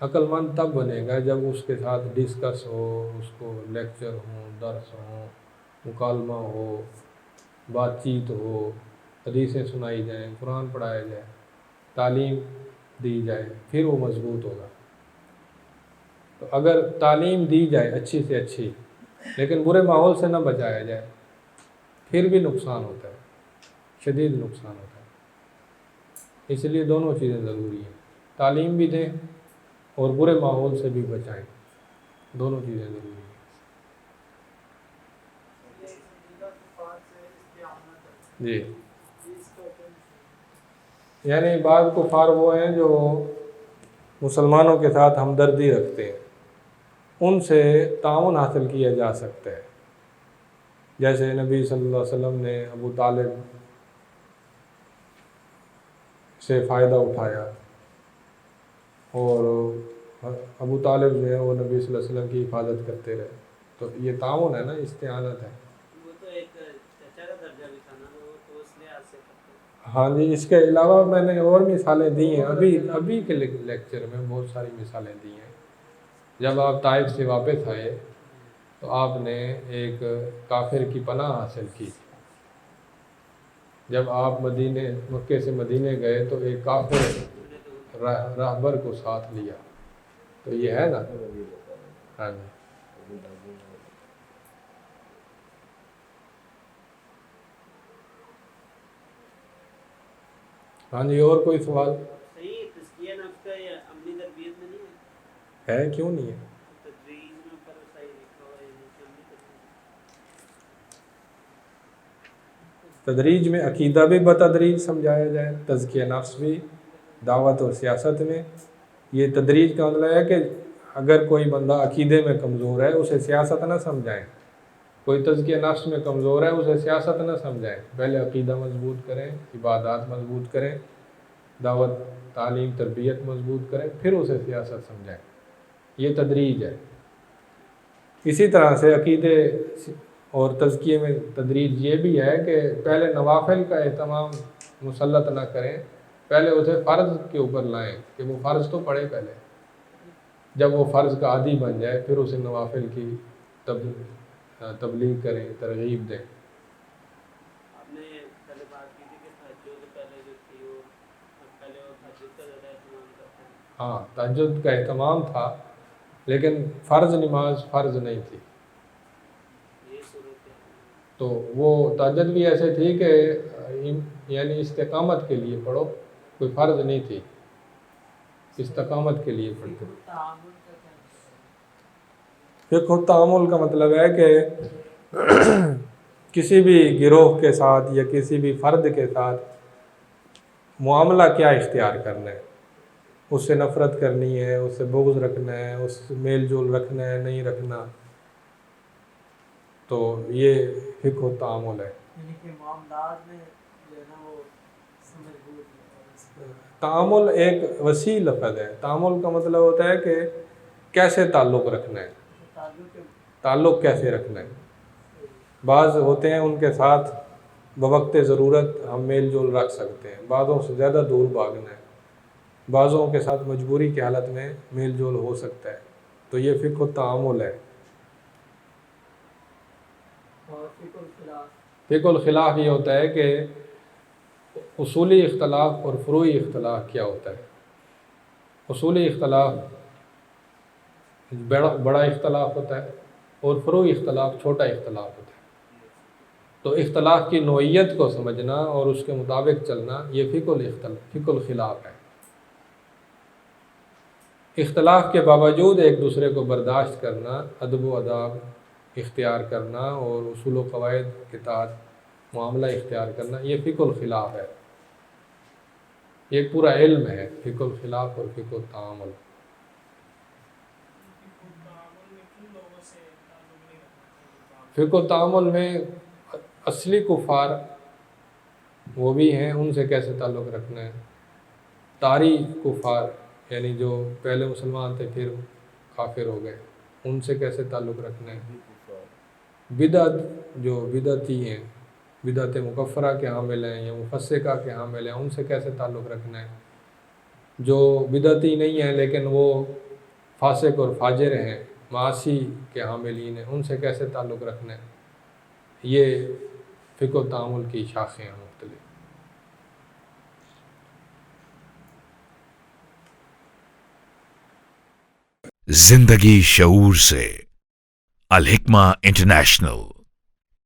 عقل مند تب بنے گا جب اس کے ساتھ ڈسکس ہو، اس کو لیکچر ہوں، درس ہوں، مکالمہ ہو، بات چیت ہو، حدیثیں سنائی جائیں، قرآن پڑھایا جائے، تعلیم دی جائے، پھر وہ مضبوط ہوگا۔ تو اگر تعلیم دی جائے اچھی سے اچھی لیکن برے ماحول سے نہ بچایا جائے پھر بھی نقصان ہوتا ہے، شدید نقصان ہوتا ہے۔ اس لیے دونوں چیزیں ضروری ہیں، تعلیم بھی دیں اور برے ماحول سے بھی بچائیں، دونوں چیزیں ضروری ہیں۔ جی، یعنی بعض کفار وہ ہیں جو مسلمانوں کے ساتھ ہمدردی رکھتے ہیں، ان سے تعاون حاصل کیا جا سکتا ہے، جیسے نبی صلی اللہ علیہ وسلم نے ابو طالب سے فائدہ اٹھایا اور ابو طالب جو ہے وہ نبی صلی اللہ علیہ وسلم کی حفاظت کرتے رہے، تو یہ تعاون ہے نا، استعانت ہے۔ وہ تو ایک چچا کا درجہ بھی تھا نا، تو اس لحاظ سے کرتے۔ ہاں جی، اس کے علاوہ میں نے اور مثالیں دی ہیں، ابھی کے لیکچر میں بہت ساری مثالیں دی ہیں۔ جب آپ طائف سے واپس آئے تو آپ نے ایک کافر کی پناہ حاصل کی۔ جب آپ مکے سے مدینے گئے تو ایک کافر راہبر کو ساتھ لیا، تو یہ ہے نا۔ ہاں جی، ہاں جی، اور کوئی سوال صحیح تزکیہ نفس کا یہ عملی تربیت میں نہیں ہے؟ ہے؟ کیوں نہیں ہے؟ تدریج میں پر صحیح لکھا ہوا ہے، یعنی کہ عملی تربیت۔ تدریج میں عقیدہ بھی بتدریج سمجھایا جائے، تزکیہ نفس بھی، دعوت اور سیاست میں۔ یہ تدریج کا مطلب ہے کہ اگر کوئی بندہ عقیدے میں کمزور ہے اسے سیاست نہ سمجھائیں، کوئی تزکیہ نفس میں کمزور ہے اسے سیاست نہ سمجھائیں، پہلے عقیدہ مضبوط کریں، عبادات مضبوط کریں، دعوت تعلیم تربیت مضبوط کریں، پھر اسے سیاست سمجھائیں۔ یہ تدریج ہے۔ اسی طرح سے عقیدے اور تزکیے میں تدریج یہ بھی ہے کہ پہلے نوافل کا اہتمام مسلط نہ کریں، پہلے اسے فرض کے اوپر لائیں کہ وہ فرض تو پڑھے پہلے، جب وہ فرض کا عادی بن جائے پھر اسے نوافل کی تبلیغ کریں، ترغیب دیں۔ آپ نے پہلے بات کی تھی کہ تہجد پہلے جو تھی وہ پہلے وہ تہجد کا زیادہ اہتمام کرتے ہیں۔ ہاں، تہجد کا اہتمام تھا لیکن فرض نماز فرض نہیں تھی، یہ صورت ہے۔ تو وہ تہجد بھی ایسے تھی کہ یعنی استقامت کے لیے پڑھو، کوئی فرض نہیں تھی، استقامت کے لیے پڑھتے۔ تعامل کا کیا فقہ التعامل کا مطلب ہے کہ کسی بھی گروہ کے ساتھ یا کسی بھی فرد کے ساتھ معاملہ کیا اختیار کرنا ہے، اس سے نفرت کرنی ہے، اس سے بغض رکھنا ہے، اس سے میل جول رکھنا ہے، نہیں رکھنا، تو یہ فقہ التعامل ہے۔ یعنی کہ معاملات میں جو ہے نا وہ سمجھ بوجھ تعامل ایک وسیع لفظ ہے۔ تعامل کا مطلب ہوتا ہے کہ کیسے تعلق رکھنا ہے، تعلق کیسے رکھنا ہے۔ بعض ہوتے ہیں ان کے ساتھ بوقت ضرورت ہم میل جول رکھ سکتے ہیں، بعضوں سے زیادہ دور بھاگنا ہے، بعضوں کے ساتھ مجبوری کی حالت میں میل جول ہو سکتا ہے، تو یہ فقہ التعامل ہے۔ اور فقہ الخلاف، فقہ الخلاف یہ ہوتا ہے کہ اصولی اختلاف اور فروعی اختلاف کیا ہوتا ہے۔ اصولی اختلاف بڑا اختلاف ہوتا ہے اور فروعی اختلاف چھوٹا اختلاف ہوتا ہے۔ تو اختلاف کی نوعیت کو سمجھنا اور اس کے مطابق چلنا یہ فقہ الخلاف ہے۔ اختلاف کے باوجود ایک دوسرے کو برداشت کرنا، ادب و آداب اختیار کرنا اور اصول و قواعد کے تحت معاملہ اختیار کرنا، یہ فقہ الخلاف ہے۔ یہ ایک پورا علم ہے، فقہ الخلاف اور فقہ التعامل۔ فقہ التعامل میں اصلی کفار وہ بھی ہیں، ان سے کیسے تعلق رکھنا ہے۔ طاری کفار یعنی جو پہلے مسلمان تھے پھر کافر ہو گئے، ان سے کیسے تعلق رکھنا ہے۔ بدعت جو بدعتی ہیں، بدعت مکفرہ کے حامل ہیں یا مفسقہ کے حامل ہیں، ان سے کیسے تعلق رکھنا ہے۔ جو بدعتی نہیں ہیں لیکن وہ فاسق اور فاجر ہیں، معاصی کے حاملین ہیں، ان سے کیسے تعلق رکھنا ہے۔ یہ فقہ التعامل کی شاخیں ہیں مختلف۔ زندگی شعور سے، الحکمہ انٹرنیشنل۔